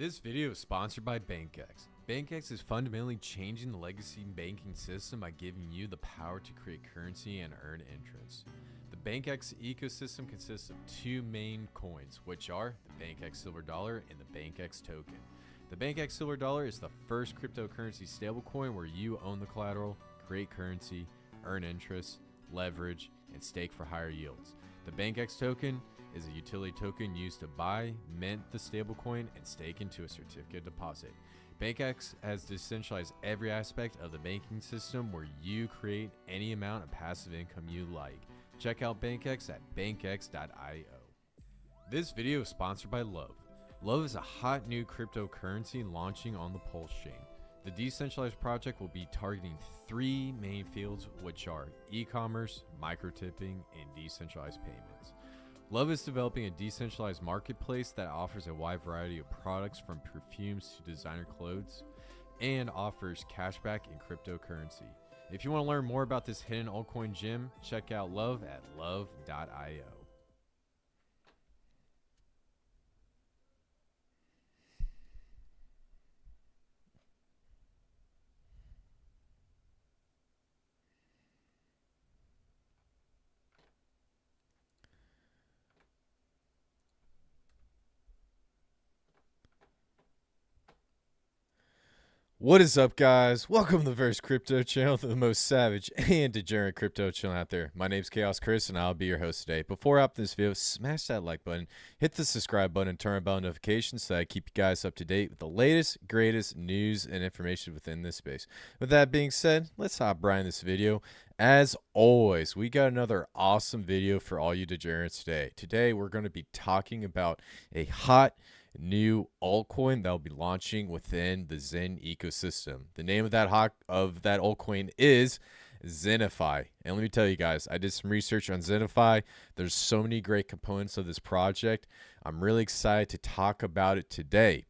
This video is sponsored by BankX. BankX is fundamentally changing the legacy banking system by giving you the power to create currency and earn interest. The BankX ecosystem consists of two main coins, which are the BankX Silver Dollar and the BankX Token. The BankX Silver Dollar is the first cryptocurrency stablecoin where you own the collateral, create currency, earn interest, leverage, and stake for higher yields. The BankX Token is a utility token used to buy, mint the stablecoin, and stake into a certificate deposit. BankX has decentralized every aspect of the banking system where you create any amount of passive income you like. Check out BankX at bankx.io. This video is sponsored by Love. Love is a hot new cryptocurrency launching on the Pulsechain. The decentralized project will be targeting three main fields, which are e-commerce, microtipping, and decentralized payments. Love is developing a decentralized marketplace that offers a wide variety of products from perfumes to designer clothes and offers cashback in cryptocurrency. If you want to learn more about this hidden altcoin gem, check out Love at love.io. What is up, guys? Welcome to the first crypto channel, the most savage and degenerate crypto channel out there. My name's Khaos Kris, and I'll be your host today. Before I hop in this video, smash that like button, hit the subscribe button, and turn on bell notifications so I keep you guys up to date with the latest, greatest news and information within this space. With that being said, let's hop right in this video. As always, we got another awesome video for all you degenerates today. Today, we're going to be talking about a hot new altcoin that will be launching within the Zen ecosystem. The name of that altcoin is Xenify. And let me tell you guys, I did some research on Xenify. There's so many great components of this project. I'm really excited to talk about it today.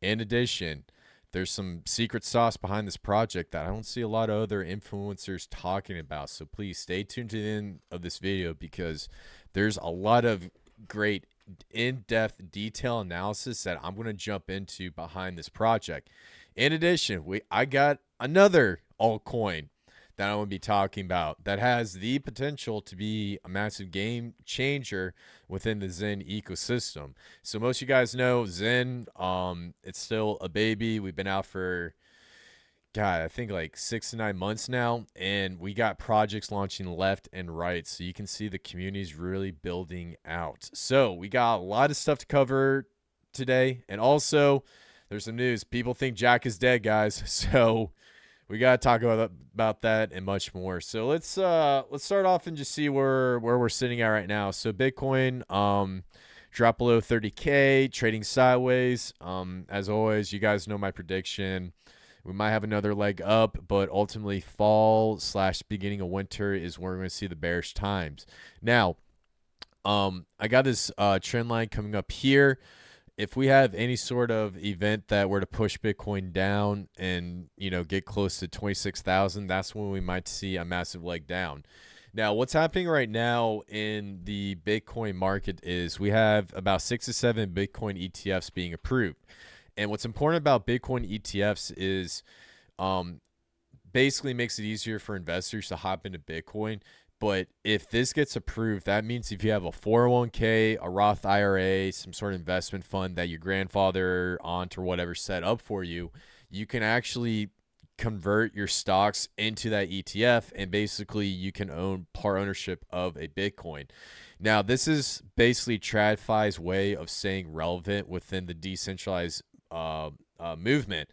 In addition, there's some secret sauce behind this project that I don't see a lot of other influencers talking about. So please stay tuned to the end of this video because there's a lot of great in-depth detail analysis that I'm going to jump into behind this project. In addition, I got another altcoin that I'm going to be talking about that has the potential to be a massive game changer within the Zen ecosystem. So most of you guys know Zen, it's still a baby. We've been out for I think like 6 to 9 months now, and we got projects launching left and right, so you can see the community's really building out. So we got a lot of stuff to cover today, and also there's some news. People think Jack is dead, guys, so we got to talk about that and much more. So let's start off and just see where we're sitting at right now. So Bitcoin dropped below 30K, trading sideways. As always, you guys know my prediction. We might have another leg up, but ultimately fall / beginning of winter is where we're going to see the bearish times. Now, I got this trend line coming up here. If we have any sort of event that were to push Bitcoin down and, get close to 26,000, that's when we might see a massive leg down. Now, what's happening right now in the Bitcoin market is we have about 6 to 7 Bitcoin ETFs being approved. And what's important about Bitcoin ETFs is basically makes it easier for investors to hop into Bitcoin. But if this gets approved, that means if you have a 401k, a Roth IRA, some sort of investment fund that your grandfather, aunt, or whatever set up for you, you can actually convert your stocks into that ETF, and basically you can own part ownership of a Bitcoin. Now, this is basically TradFi's way of staying relevant within the decentralized movement.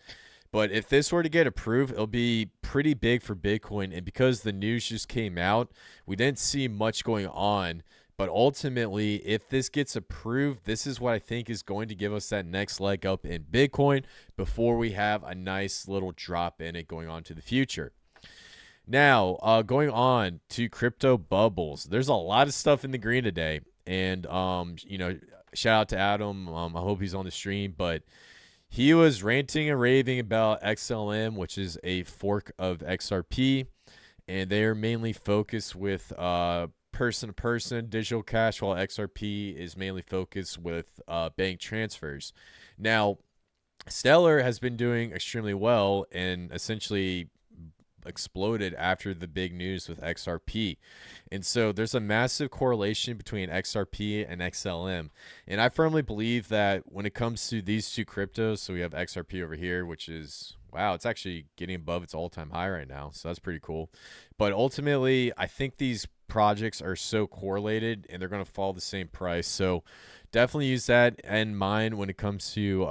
But if this were to get approved, it'll be pretty big for Bitcoin. And because the news just came out, we didn't see much going on. But ultimately, if this gets approved, this is what I think is going to give us that next leg up in Bitcoin before we have a nice little drop in it going on to the future. Now, going on to crypto bubbles. There's a lot of stuff in the green today. And, shout out to Adam. I hope he's on the stream. But he was ranting and raving about XLM, which is a fork of XRP. And they're mainly focused with person-to-person digital cash, while XRP is mainly focused with bank transfers. Now, Stellar has been doing extremely well and essentially exploded after the big news with XRP. And so there's a massive correlation between XRP and XLM. And I firmly believe that when it comes to these two cryptos, so we have XRP over here, which is, wow, it's actually getting above its all-time high right now. So that's pretty cool. But ultimately, I think these projects are so correlated and they're going to follow the same price. So definitely use that in mind when it comes to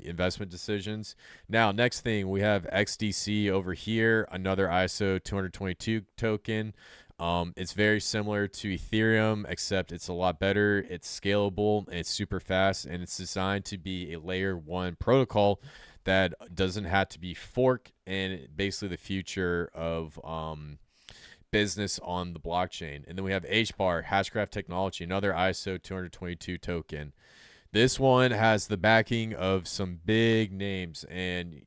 investment decisions. Now, next thing, we have XDC over here, another ISO 222 token. It's very similar to Ethereum, except it's a lot better. It's scalable and it's super fast, and it's designed to be a layer 1 protocol that doesn't have to be forked, and basically the future of business on the blockchain. And then we have HBAR, Hashgraph Technology, another ISO 222 token. This one has the backing of some big names and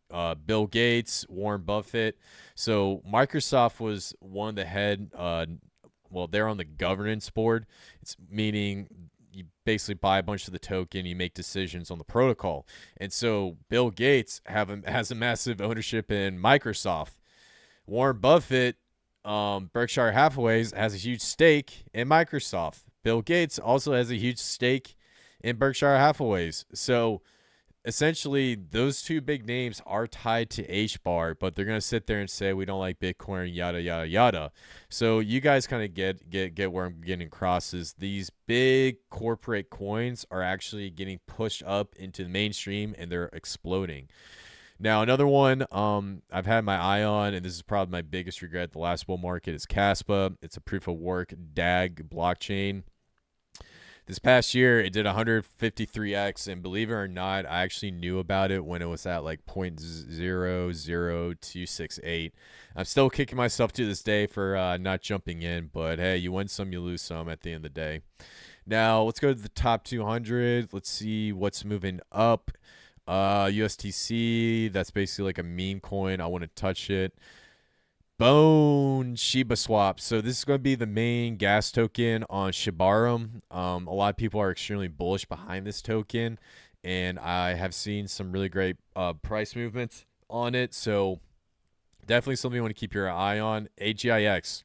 Bill Gates, Warren Buffett. So Microsoft was one of the head, well, they're on the governance board. It's meaning you basically buy a bunch of the token, you make decisions on the protocol. And so Bill Gates has a massive ownership in Microsoft. Warren Buffett, Berkshire Hathaway has a huge stake in Microsoft. Bill Gates also has a huge stake in Berkshire Hathaway's. So essentially, those two big names are tied to HBAR, but they're going to sit there and say, we don't like Bitcoin, yada, yada, yada. So you guys kind of get where I'm getting across is these big corporate coins are actually getting pushed up into the mainstream and they're exploding. Now, another one I've had my eye on, and this is probably my biggest regret the last bull market, is Caspa. It's a proof of work DAG blockchain. This past year, it did 153x, and believe it or not, I actually knew about it when it was at like 0.00268. I'm still kicking myself to this day for not jumping in, but hey, you win some, you lose some at the end of the day. Now, let's go to the top 200. Let's see what's moving up. USTC, that's basically like a meme coin. I want to touch it. Bone Shiba Swap. So this is going to be the main gas token on Shibarum. A lot of people are extremely bullish behind this token, and I have seen some really great price movements on it. So definitely something you want to keep your eye on. AGIX.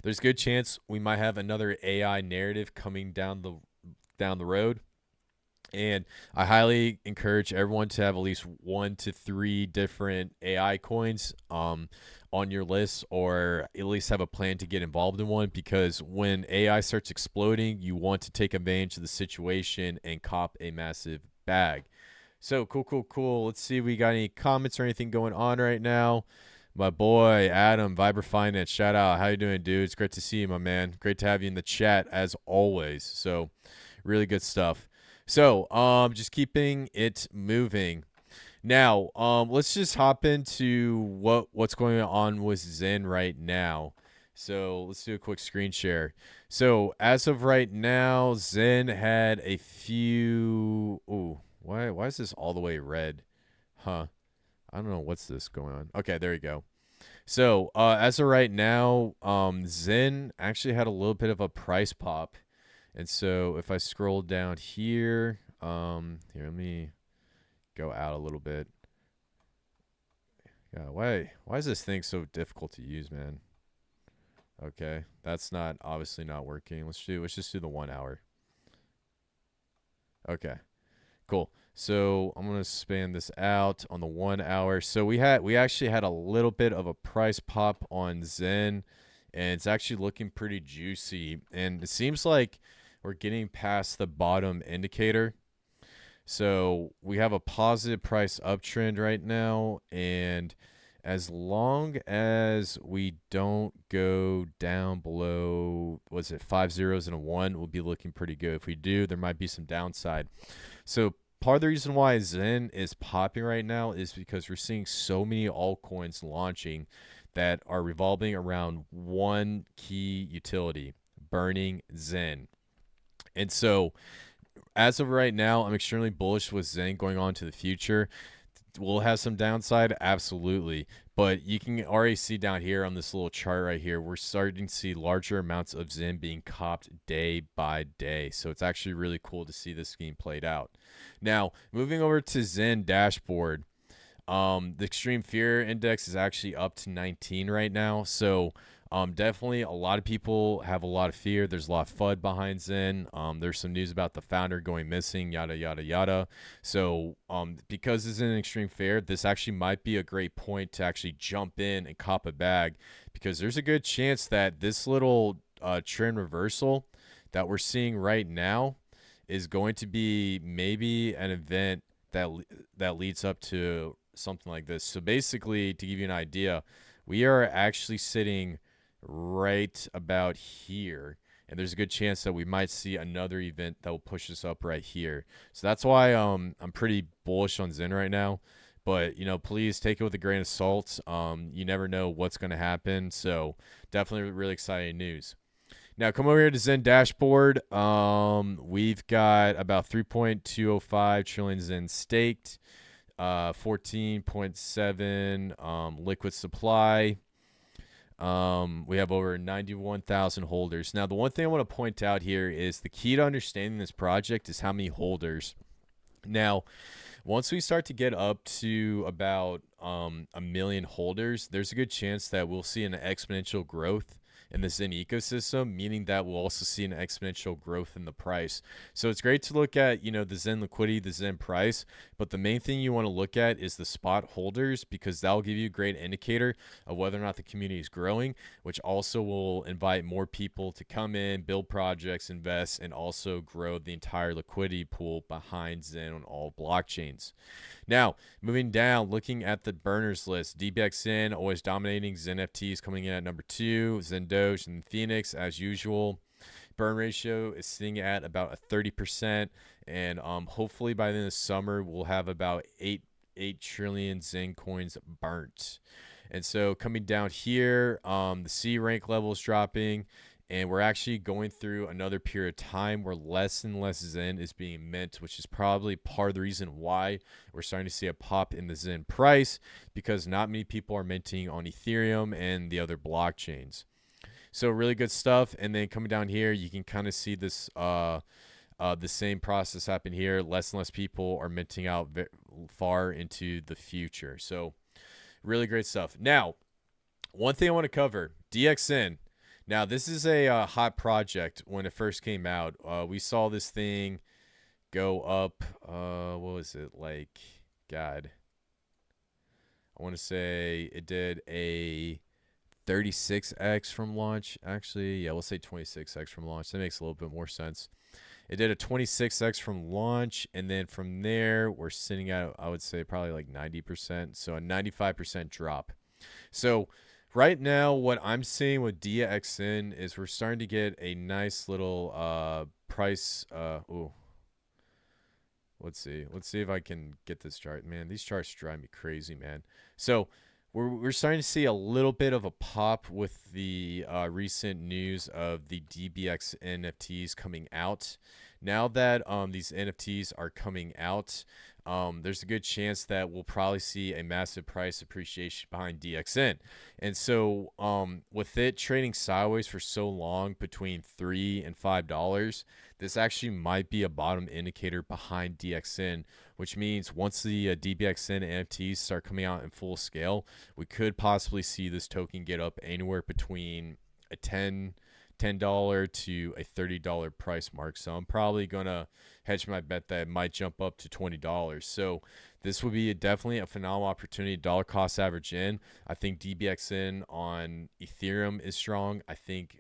There's a good chance we might have another AI narrative coming down the road. And I highly encourage everyone to have at least 1 to 3 different AI coins on your list, or at least have a plan to get involved in one, because when AI starts exploding, you want to take advantage of the situation and cop a massive bag. So cool. Let's see if we got any comments or anything going on right now. My boy Adam, Viber Finance, shout out. How you doing, dude? It's great to see you, my man. Great to have you in the chat as always. So really good stuff. So, just keeping it moving. Now, let's just hop into what's going on with Zen right now. So, let's do a quick screen share. So, as of right now, Zen had a few. Ooh, why is this all the way red? Huh. I don't know what's this going on. Okay, there you go. So, as of right now, Zen actually had a little bit of a price pop. And so if I scroll down here, here, let me go out a little bit. Yeah, why is this thing so difficult to use, man? Okay, that's not obviously not working. Let's just do the 1 hour. Okay, cool. So I'm gonna span this out on the 1 hour. So we actually had a little bit of a price pop on Zen, and it's actually looking pretty juicy. And it seems like we're getting past the bottom indicator. So we have a positive price uptrend right now, and as long as we don't go down below, was it 5 zeros and a 1, we'll be looking pretty good. If we do, there might be some downside. So part of the reason why Zen is popping right now is because we're seeing so many altcoins launching that are revolving around one key utility, burning Zen. And so as of right now, I'm extremely bullish with Zen going on to the future. Will it have some downside? Absolutely. But you can already see down here on this little chart right here, we're starting to see larger amounts of Zen being copped day by day. So it's actually really cool to see this scheme played out. Now, moving over to Zen dashboard, the extreme fear index is actually up to 19 right now. So definitely a lot of people have a lot of fear. There's a lot of FUD behind Zen. There's some news about the founder going missing, yada, yada, yada. So because it's an extreme fear, this actually might be a great point to actually jump in and cop a bag, because there's a good chance that this little trend reversal that we're seeing right now is going to be maybe an event that leads up to something like this. So basically, to give you an idea, we are actually sitting right about here, and there's a good chance that we might see another event that will push us up right here. So that's why I'm pretty bullish on Zen right now. But, you know, please take it with a grain of salt. You never know what's going to happen. So definitely really exciting news. Now, come over here to Zen dashboard. We've got about 3.205 trillion Zen staked, 14.7 liquid supply. We have over 91,000 holders. Now, the one thing I want to point out here is the key to understanding this project is how many holders. Now, once we start to get up to about 1 million holders, there's a good chance that we'll see an exponential growth in the Zen ecosystem, meaning that we'll also see an exponential growth in the price. So it's great to look at, you know, the Zen liquidity, the Zen price, but the main thing you want to look at is the spot holders, because that'll give you a great indicator of whether or not the community is growing, which also will invite more people to come in, build projects, invest, and also grow the entire liquidity pool behind Zen on all blockchains. Now, moving down, looking at the burners list, DBXN always dominating, Zen FTs coming in at number 2, Zen Doge and Phoenix as usual. Burn ratio is sitting at about a 30%, and hopefully by the end of summer we'll have about 8 trillion Zen coins burnt. And so coming down here, the C rank level is dropping, and we're actually going through another period of time where less and less Zen is being mint, which is probably part of the reason why we're starting to see a pop in the Zen price, because not many people are minting on Ethereum and the other blockchains. So really good stuff. And then coming down here, you can kind of see this the same process happen here. Less and less people are minting out far into the future. So really great stuff. Now, one thing I want to cover, DXN. Now, this is a hot project when it first came out. We saw this thing go up, what was it, like, God. I want to say it did a 36x from launch. Actually, yeah, we'll say 26x from launch. That makes a little bit more sense. It did a 26x from launch, and then from there, we're sitting at, I would say, probably like 90%. So a 95% drop. So right now, what I'm seeing with DXN is we're starting to get a nice little price. Ooh. Let's see if I can get this chart. Man, these charts drive me crazy, man. So we're starting to see a little bit of a pop with the recent news of the DBX NFTs coming out. Now that these NFTs are coming out, there's a good chance that we'll probably see a massive price appreciation behind DXN. And so with it trading sideways for so long between $3 and $5, this actually might be a bottom indicator behind DXN, which means once the DBXN NFTs start coming out in full scale, we could possibly see this token get up anywhere between a $10 to a $30 price mark. So I'm probably going to hedge my bet that it might jump up to $20. So this would be definitely a phenomenal opportunity. Dollar cost average in. I think DBXN on Ethereum is strong. I think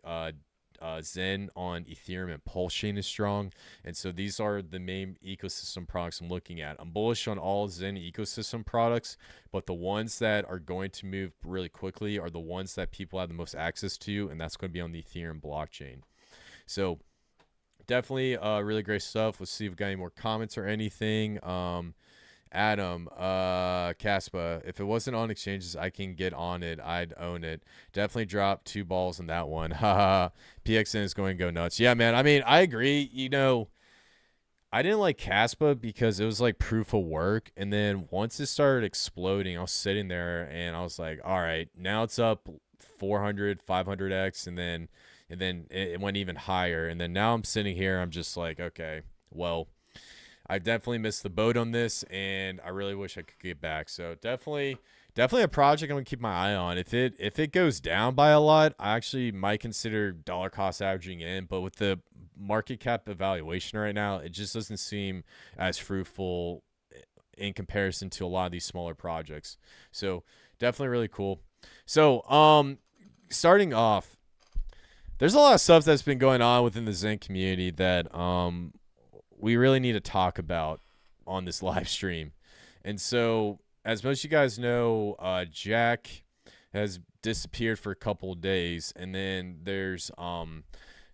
Zen on Ethereum and Pulsechain is strong. And so these are the main ecosystem products I'm looking at. I'm bullish on all Zen ecosystem products, but the ones that are going to move really quickly are the ones that people have the most access to, and that's going to be on the Ethereum blockchain. So definitely really great stuff. Let's see if we got any more comments or anything. Adam, Caspa, if it wasn't on exchanges, I can get on it. I'd own it. Definitely drop 2 balls in that one. Haha. PXN is going to go nuts. Yeah, man. I mean, I agree. You know, I didn't like Caspa because it was like proof of work. And then once it started exploding, I was sitting there and I was like, all right, now it's up 400, 500x. And then it went even higher. And then now I'm sitting here. I'm just like, okay, well, I definitely missed the boat on this, and I really wish I could get back. So definitely a project I'm gonna keep my eye on. If it goes down by a lot, I actually might consider dollar cost averaging in. But with the market cap evaluation right now, it just doesn't seem as fruitful in comparison to a lot of these smaller projects. So definitely really cool. So starting off, there's a lot of stuff that's been going on within the Zen community that we really need to talk about on this live stream. And so, as most of you guys know, Jack has disappeared for a couple of days, and then there's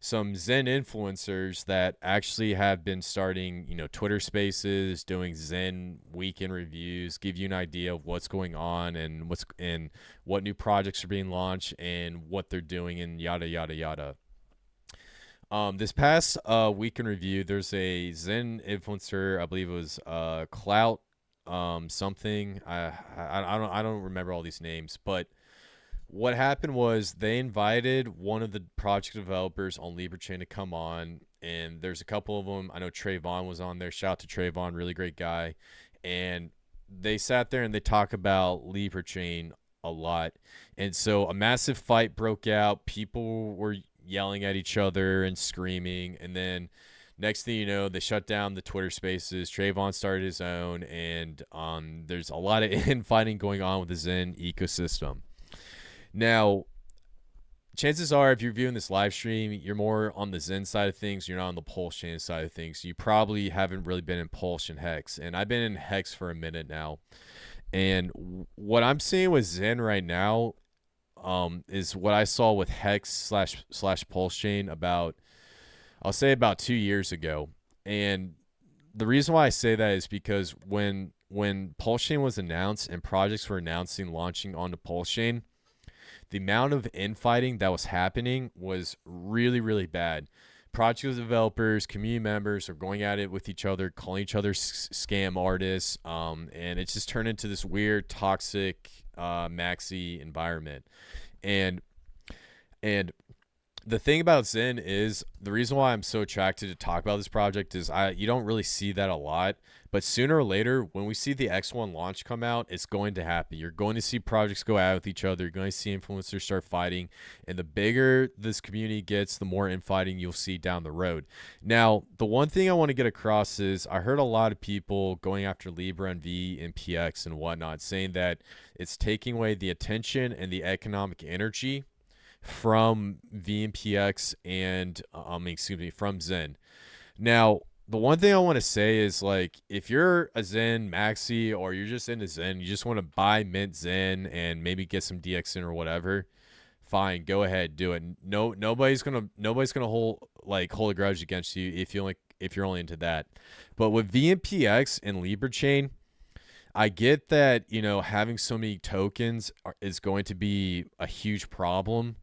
some Zen influencers that actually have been starting, Twitter Spaces, doing Zen weekend reviews, give you an idea of what's going on and what new projects are being launched and what they're doing and yada yada yada. This past weekend review, there's a Zen influencer, I believe it was Clout something. I don't remember all these names, but what happened was they invited one of the project developers on LibreChain to come on, and there's a couple of them. I know Trayvon was on there. Shout out to Trayvon, really great guy. And they sat there and they talk about LibreChain a lot. And so a massive fight broke out. People were yelling at each other and screaming, and then next thing you know, they shut down the Twitter Spaces. Trayvon started his own, and there's a lot of infighting going on with the Zen ecosystem. Now, chances are, if you're viewing this live stream, you're more on the Zen side of things. You're not on the Pulsechain side of things. You probably haven't really been in Pulse and Hex, and I've been in Hex for a minute now. And what I'm seeing with Zen right now is what I saw with Hex slash Pulsechain about 2 years ago. And the reason why I say that is because when Pulsechain was announced and projects were announcing launching onto Pulsechain, the amount of infighting that was happening was really, really bad. Project developers, community members are going at it with each other, calling each other scam artists, and it's just turned into this weird, toxic, maxi environment. And the thing about Zen is, the reason why I'm so attracted to talk about this project is you don't really see that a lot, but sooner or later, when we see the X1 launch come out, it's going to happen. You're going to see projects go out with each other. You're going to see influencers start fighting, and the bigger this community gets, the more infighting you'll see down the road. Now, the one thing I want to get across is I heard a lot of people going after Libra and V and PX and whatnot, saying that it's taking away the attention and the economic energy from VMPX and from Zen. Now, the one thing I want to say is, like, if you're a Zen maxi or you're just into Zen, you just want to buy mint Zen and maybe get some DX in or whatever, fine, go ahead, do it. Nobody's gonna hold a grudge against you if you're only into that. But with VMPX and LibreChain, I get that, having so many tokens is going to be a huge problem.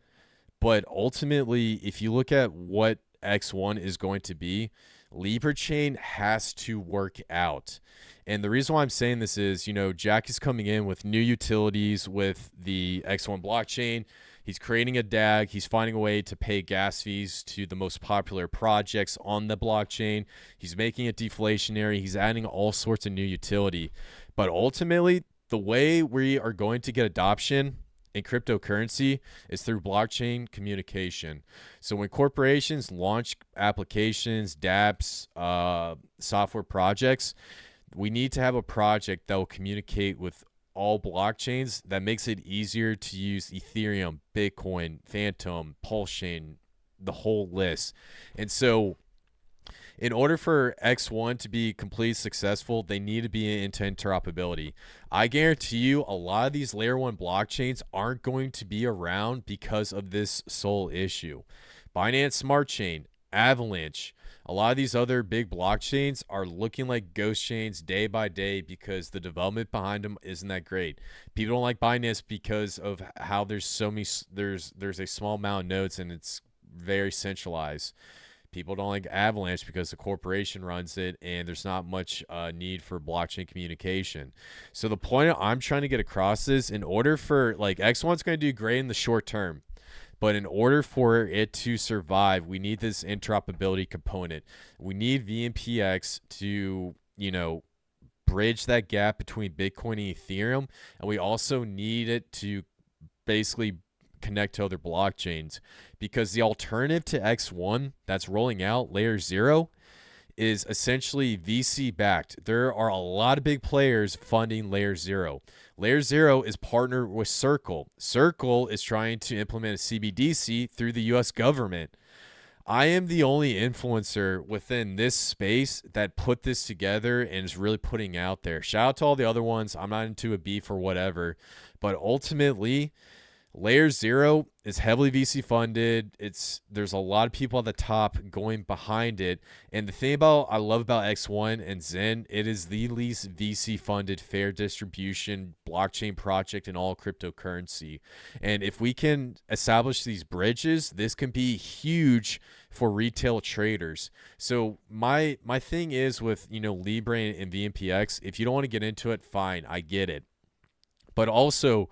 But ultimately, if you look at what X1 is going to be, LibreChain has to work out. And the reason why I'm saying this is, Jack is coming in with new utilities with the X1 blockchain. He's creating a DAG. He's finding a way to pay gas fees to the most popular projects on the blockchain. He's making it deflationary. He's adding all sorts of new utility. But ultimately, the way we are going to get adoption in cryptocurrency is through blockchain communication. So when corporations launch applications, dApps, software projects, we need to have a project that will communicate with all blockchains that makes it easier to use Ethereum, Bitcoin, Phantom, Pulsechain, the whole list. And so in order for X1 to be completely successful, they need to be into interoperability. I guarantee you a lot of these layer 1 blockchains aren't going to be around because of this sole issue. Binance Smart Chain, Avalanche, a lot of these other big blockchains are looking like ghost chains day by day because the development behind them isn't that great. People don't like Binance because of how there's a small amount of nodes and it's very centralized. People don't like Avalanche because the corporation runs it and there's not much need for blockchain communication. So the point I'm trying to get across is, in order for, like, X1's going to do great in the short term, but in order for it to survive, we need this interoperability component. We need VMPX to, bridge that gap between Bitcoin and Ethereum, and we also need it to basically connect to other blockchains, because the alternative to X1 that's rolling out, layer 0, is essentially VC backed. There are a lot of big players funding layer 0. Layer 0 is partnered with Circle. Circle is trying to implement a CBDC through the US government. I am the only influencer within this space that put this together and is really putting out there. Shout out to all the other ones. I'm not into a beef or whatever, but ultimately, layer 0 is heavily VC funded. There's a lot of people at the top going behind it. And the thing I love about X1 and Zen, it is the least VC funded fair distribution blockchain project in all cryptocurrency. And if we can establish these bridges, this can be huge for retail traders. So my thing is with, Libre and VMPX, if you don't want to get into it, fine, I get it. But also,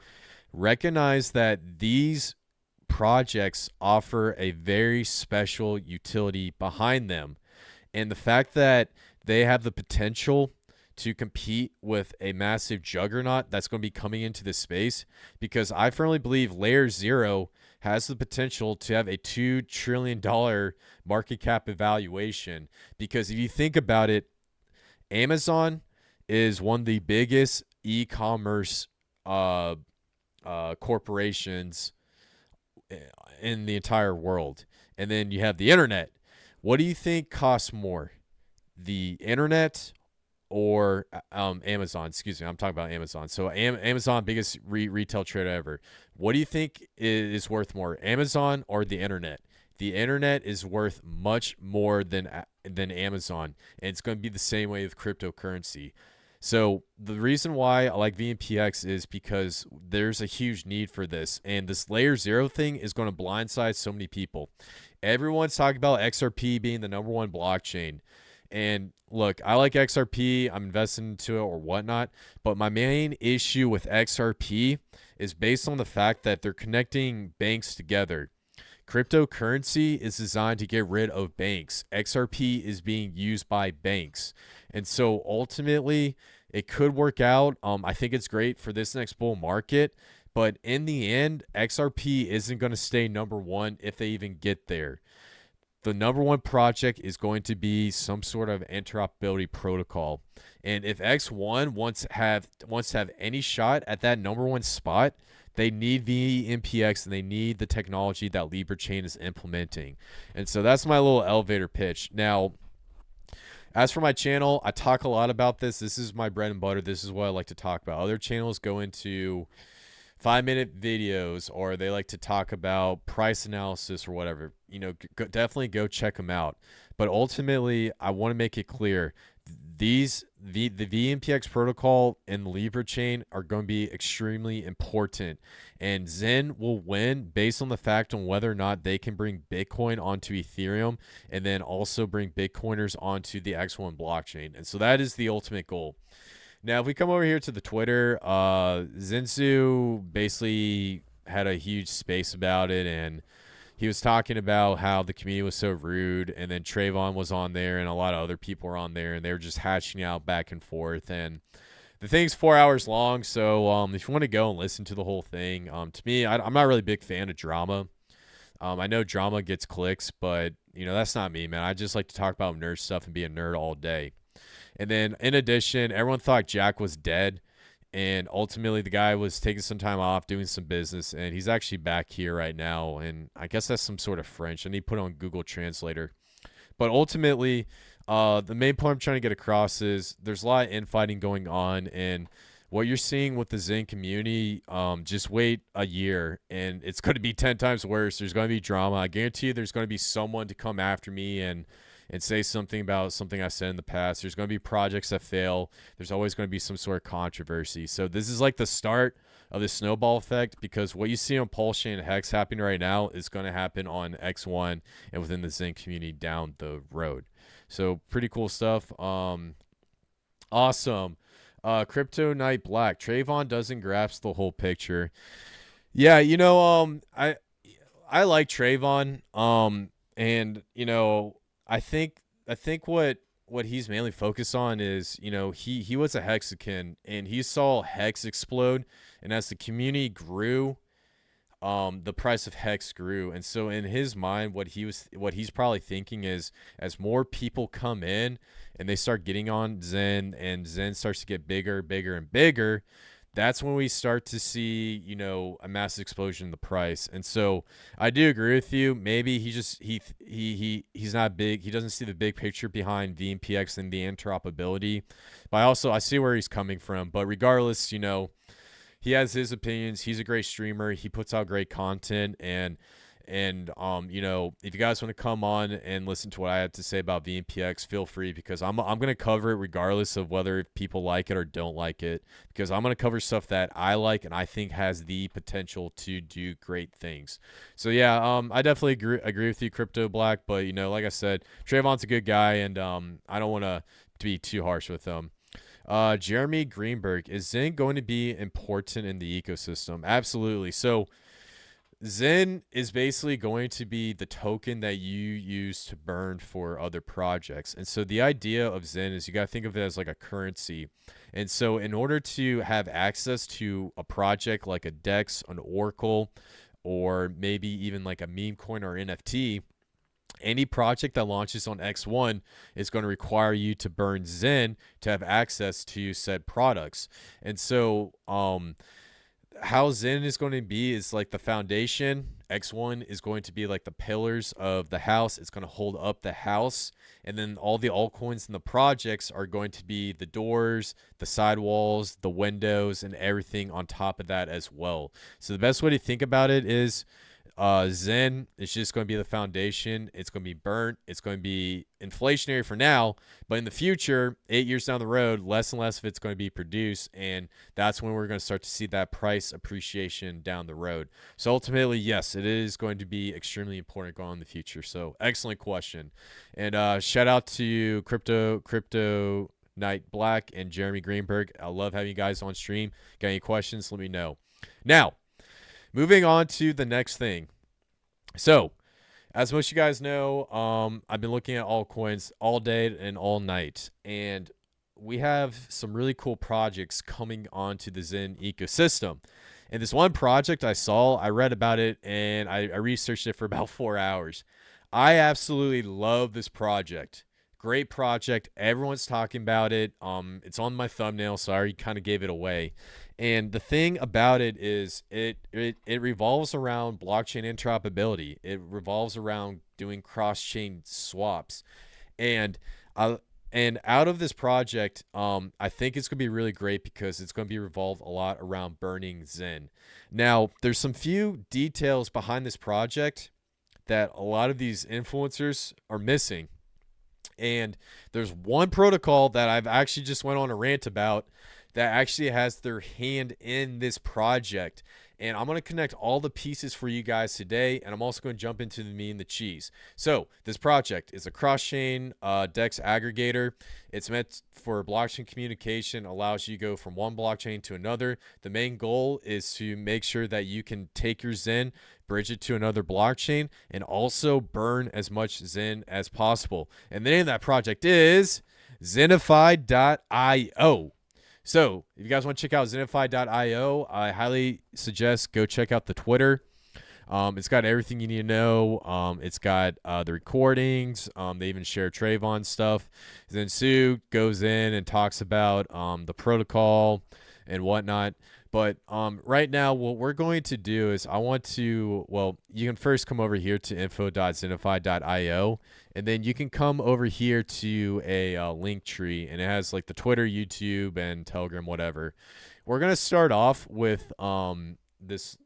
recognize that these projects offer a very special utility behind them. And the fact that they have the potential to compete with a massive juggernaut that's going to be coming into this space, because I firmly believe layer 0 has the potential to have a $2 trillion market cap evaluation. Because if you think about it, Amazon is one of the biggest e-commerce corporations in the entire world. And then you have the internet. What do you think costs more, the internet or Amazon? Excuse me, I'm talking about Amazon. So Amazon, biggest retail trader ever. What do you think is worth more, Amazon or the internet? The internet is worth much more than Amazon, and it's going to be the same way with cryptocurrency. So the reason why I like VMPX is because there's a huge need for this, and this layer 0 thing is going to blindside so many people. Everyone's talking about XRP being the #1 blockchain. And look, I like XRP, I'm investing into it or whatnot, but my main issue with XRP is based on the fact that they're connecting banks together. Cryptocurrency is designed to get rid of banks. XRP is being used by banks. And so ultimately, it could work out. I think it's great for this next bull market. But in the end, XRP isn't going to stay #1 if they even get there. The #1 project is going to be some sort of interoperability protocol. And if X1 wants to have any shot at that #1 spot, they need VMPX and they need the technology that Libre Chain is implementing. And so that's my little elevator pitch. Now, as for my channel, I talk a lot about this. This is my bread and butter. This is what I like to talk about. Other channels go into 5-minute videos, or they like to talk about price analysis or whatever. Definitely go check them out. But ultimately, I want to make it clear, the VMPX protocol and the Libre chain are going to be extremely important, and Zen will win based on the fact on whether or not they can bring Bitcoin onto Ethereum and then also bring Bitcoiners onto the X1 blockchain. And so that is the ultimate goal. Now, if we come over here to the Twitter, Zensu basically had a huge space about it, and he was talking about how the community was so rude, and then Trayvon was on there, and a lot of other people were on there, and they were just hatching out back and forth. And the thing's 4 hours long, so if you want to go and listen to the whole thing, to me, I'm not really a big fan of drama. I know drama gets clicks, but that's not me, man. I just like to talk about nerd stuff and be a nerd all day. And then, in addition, everyone thought Jack was dead, and ultimately the guy was taking some time off, doing some business, and he's actually back here right now, and I guess that's some sort of French. I need to put on Google Translator. But ultimately, the main point I'm trying to get across is there's a lot of infighting going on, and what you're seeing with the Zen community, just wait a year, and it's going to be 10 times worse. There's going to be drama. I guarantee you there's going to be someone to come after me and and say something about something I said in the past. There's going to be projects that fail. There's always going to be some sort of controversy. So this is like the start of the snowball effect, because what you see on Pulsechain and Hex happening right now is going to happen on X1 and within the Zen community down the road. So pretty cool stuff. Awesome. Crypto Knight Black. Trayvon doesn't grasp the whole picture. Yeah, you know, I like Trayvon. And you know, I think what he's mainly focused on is, you know, he was a Hexagon and he saw Hex explode, and as the community grew, the price of Hex grew. And so in his mind, what he's probably thinking is, as more people come in and they start getting on Zen, and Zen starts to get bigger, bigger, and bigger, that's when we start to see, you know, a massive explosion in the price. And so I do agree with you. Maybe he's not big. He doesn't see the big picture behind VMPX and the interoperability. But I see where he's coming from. But regardless, you know, he has his opinions. He's a great streamer. He puts out great content, and you know, if you guys want to come on and listen to what I have to say about VMPX, feel free, because I'm going to cover it regardless of whether people like it or don't like it, because I'm going to cover stuff that I like and I think has the potential to do great things. So yeah, I definitely agree with you, Crypto Black. But you know, like I said, Trayvon's a good guy, and I don't want to be too harsh with him. Jeremy Greenberg, is Zen going to be important in the ecosystem? Absolutely. So Zen is basically going to be the token that you use to burn for other projects. And so the idea of Zen is you got to think of it as like a currency. And so in order to have access to a project like a DEX, an Oracle, or maybe even like a meme coin or NFT, any project that launches on X1 is going to require you to burn Zen to have access to said products. And so how Zen is going to be is like the foundation. X1 is going to be like the pillars of the house. It's going to hold up the house. And then all the altcoins in the projects are going to be the doors, the sidewalls, the windows, and everything on top of that as well. So the best way to think about it is Zen is just going to be the foundation. It's going to be burnt. It's going to be inflationary for now, but in the future, 8 years down the road, less and less of it's going to be produced, and that's when we're going to start to see that price appreciation down the road. So ultimately, yes, it is going to be extremely important going in the future. So excellent question, and shout out to Crypto Knight Black and Jeremy Greenberg. I love having you guys on stream. Got any questions? Let me know. Now, moving on to the next thing. So, as most of you guys know, I've been looking at altcoins all day and all night, and we have some really cool projects coming onto the Zen ecosystem. And this one project I read about it, and I researched it for about 4 hours. I absolutely love this project. Great project. Everyone's talking about it. It's on my thumbnail, so I already kind of gave it away. And the thing about it is it revolves around blockchain interoperability. It revolves around doing cross-chain swaps. And out of this project, I think it's going to be really great because it's going to be revolved a lot around burning Zen. Now, there's some few details behind this project that a lot of these influencers are missing. And there's one protocol that I've actually just went on a rant about that actually has their hand in this project. And I'm going to connect all the pieces for you guys today. And I'm also going to jump into the meat and the cheese. So this project is a cross-chain DEX aggregator. It's meant for blockchain communication, allows you to go from one blockchain to another. The main goal is to make sure that you can take your Zen, bridge it to another blockchain, and also burn as much Zen as possible. And the name of that project is Xenify.io. So if you guys want to check out Xenify.io, I highly suggest go check out the Twitter. It's got everything you need to know. It's got the recordings. They even share Trayvon stuff. Then Sue goes in and talks about the protocol and whatnot. But right now, what we're going to do is you can first come over here to info.xenify.io, and then you can come over here to a link tree, and it has like the Twitter, YouTube, and Telegram, whatever. We're going to start off with this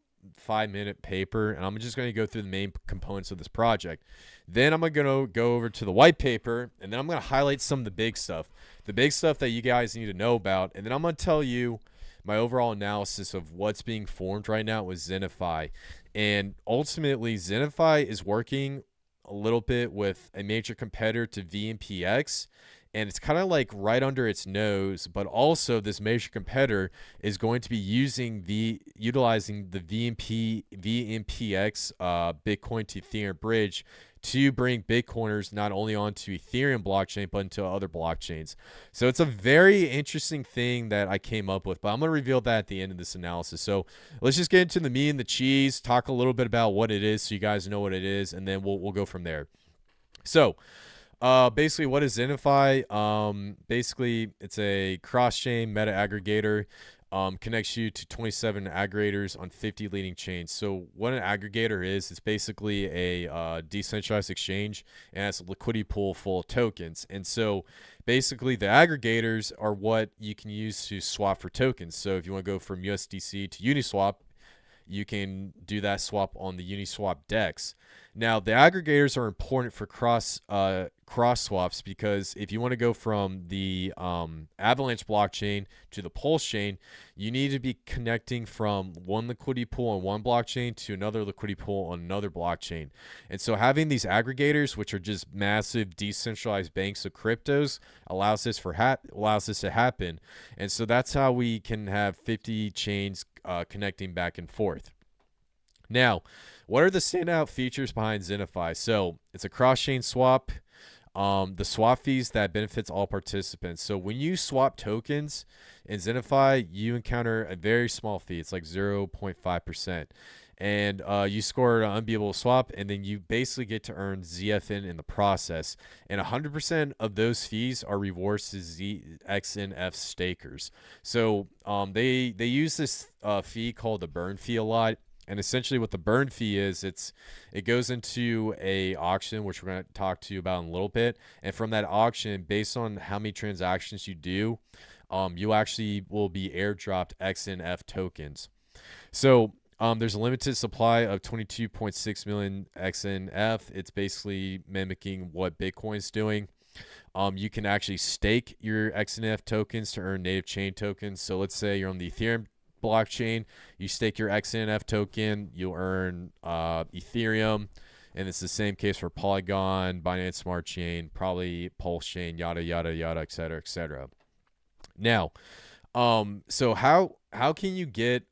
5-minute paper, and I'm just going to go through the main components of this project. Then I'm going to go over to the white paper, and then I'm going to highlight some of the big stuff that you guys need to know about, and then I'm going to tell you my overall analysis of what's being formed right now with Xenify. And ultimately, Xenify is working a little bit with a major competitor to VNPX, and it's kind of like right under its nose, but also this major competitor is going to be utilizing the VNPX Bitcoin to Ethereum bridge to bring Bitcoiners not only onto Ethereum blockchain, but into other blockchains. So it's a very interesting thing that I came up with, but I'm going to reveal that at the end of this analysis. So let's just get into the meat and the cheese, talk a little bit about what it is so you guys know what it is, and then we'll go from there. So basically, what is Xenify? Basically, it's a cross-chain meta aggregator. Connects you to 27 aggregators on 50 leading chains. So what an aggregator is, it's basically a decentralized exchange, and it's a liquidity pool full of tokens. And so basically the aggregators are what you can use to swap for tokens. So if you want to go from USDC to Uniswap, you can do that swap on the Uniswap DEX. Now, the aggregators are important for cross swaps, because if you want to go from the Avalanche blockchain to the Pulsechain, you need to be connecting from one liquidity pool on one blockchain to another liquidity pool on another blockchain. And so having these aggregators, which are just massive decentralized banks of cryptos, allows this to happen. And so that's how we can have 50 chains connecting back and forth. Now, what are the standout features behind Xenify? So it's a cross-chain swap. The swap fees that benefits all participants. So when you swap tokens in Xenify, you encounter a very small fee. It's like 0.5%. And you score an unbeatable swap, and then you basically get to earn ZFN in the process. And 100% of those fees are rewards to XNF stakers. So they use this fee called the burn fee a lot. And essentially what the burn fee is, it goes into a auction, which we're going to talk to you about in a little bit. And from that auction, based on how many transactions you do, you actually will be airdropped XNF tokens. So there's a limited supply of 22.6 million XNF. It's basically mimicking what Bitcoin's doing. You can actually stake your XNF tokens to earn native chain tokens. So let's say you're on the Ethereum blockchain, you stake your XNF token, you'll earn Ethereum, and it's the same case for Polygon, Binance Smart Chain, probably Pulsechain, yada yada yada, etc., etc. Now, so how can you get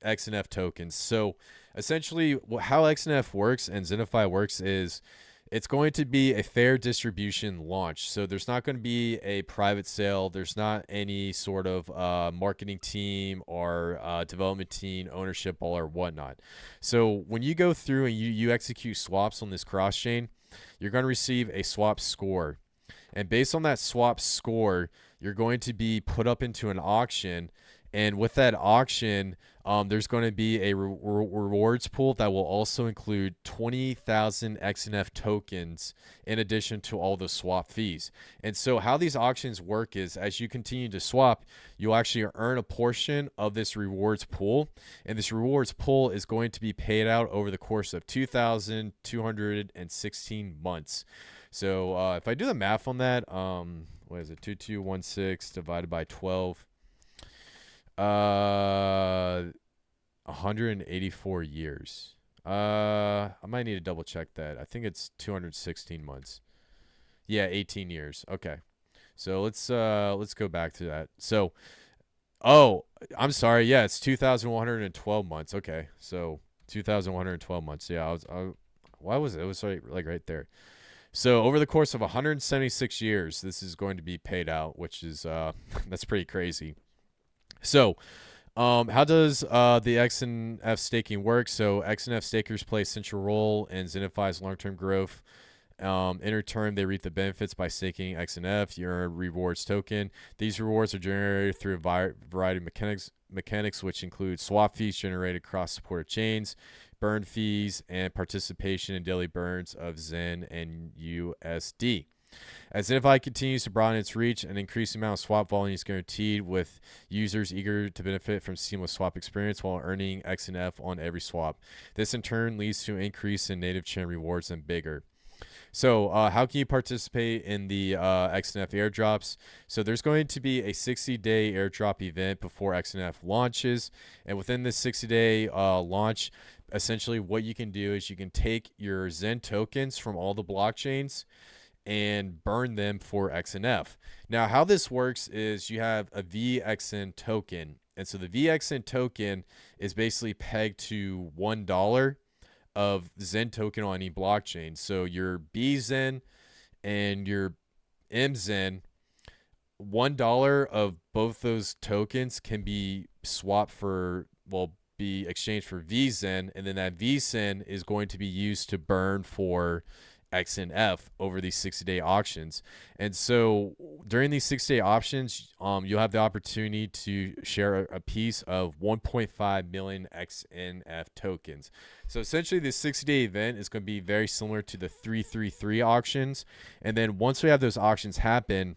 XNF tokens? So essentially, how XNF works and Xenify works is it's going to be a fair distribution launch. So there's not going to be a private sale. There's not any sort of marketing team or development team, ownership ball or whatnot. So when you go through and you execute swaps on this cross chain, you're going to receive a swap score. And based on that swap score, you're going to be put up into an auction. And with that auction, there's going to be a rewards pool that will also include 20,000 XNF tokens in addition to all the swap fees. And so how these auctions work is, as you continue to swap, you'll actually earn a portion of this rewards pool. And this rewards pool is going to be paid out over the course of 2,216 months. So if I do the math on that, what is it? 2216 divided by 12. 184 years. I might need to double check that. I think it's 216 months. Yeah, 18 years. Okay. So let's go back to that. So, oh, I'm sorry. Yeah, it's 2,112 months. Okay. So 2,112 months. Yeah, why was it? It was like right there. So over the course of 176 years, this is going to be paid out, which is that's pretty crazy. So, how does the XNF staking work? So XNF stakers play a central role in Xenify's long-term growth. In return, they reap the benefits by staking XNF. You earn a rewards token. These rewards are generated through a variety of mechanics, which include swap fees generated across supported chains, burn fees, and participation in daily burns of Zen and USD. As Xenify continues to broaden its reach, an increasing amount of swap volume is guaranteed, with users eager to benefit from seamless swap experience while earning XNF on every swap. This in turn leads to an increase in native chain rewards and bigger. So how can you participate in the XNF airdrops? So there's going to be a 60-day airdrop event before XNF launches. And within this 60-day launch, essentially what you can do is you can take your Zen tokens from all the blockchains and burn them for XNF. Now, how this works is you have a VXN token. And so the VXN token is basically pegged to $1 of Zen token on any blockchain. So your BZen and your MZen, $1 of both those tokens can be swapped for, well, be exchanged for VZen, and then that VZen is going to be used to burn for XNF over these 60-day auctions. And so during these 60-day options, you'll have the opportunity to share a piece of 1.5 million XNF tokens. So essentially this 60-day event is going to be very similar to the 333 auctions. And then once we have those auctions happen,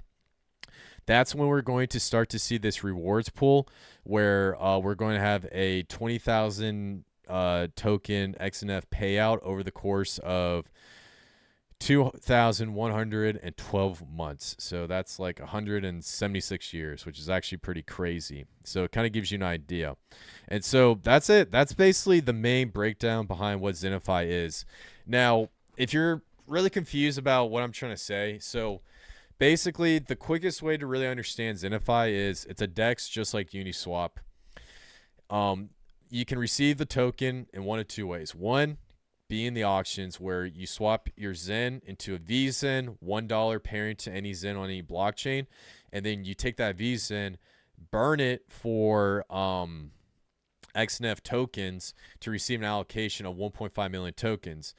that's when we're going to start to see this rewards pool where we're going to have a 20,000 token XNF payout over the course of 2,112 months. So that's like 176 years, which is actually pretty crazy. So it kind of gives you an idea. And so that's it. That's basically the main breakdown behind what Xenify is. Now, if you're really confused about what I'm trying to say, so basically the quickest way to really understand Xenify is it's a DEX just like Uniswap. You can receive the token in one of two ways. One, be in the auctions where you swap your Zen into a VZen, $1 pairing to any Zen on any blockchain, and then you take that VZen, burn it for XNF tokens to receive an allocation of 1.5 million tokens.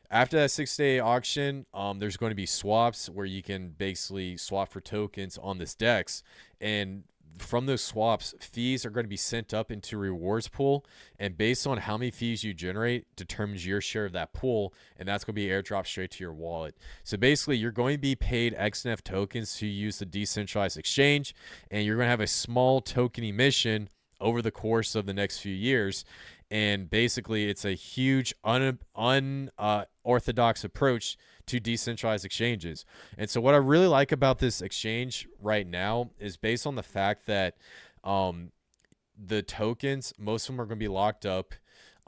After that 6-day auction, there's going to be swaps where you can basically swap for tokens on this DEX, and from those swaps, fees are going to be sent up into a rewards pool, and based on how many fees you generate determines your share of that pool, and that's going to be airdropped straight to your wallet. So basically, you're going to be paid XNF tokens to use the decentralized exchange, and you're going to have a small token emission over the course of the next few years. And basically, it's a huge unorthodox approach to decentralized exchanges. And so what I really like about this exchange right now is based on the fact that the tokens, most of them are going to be locked up.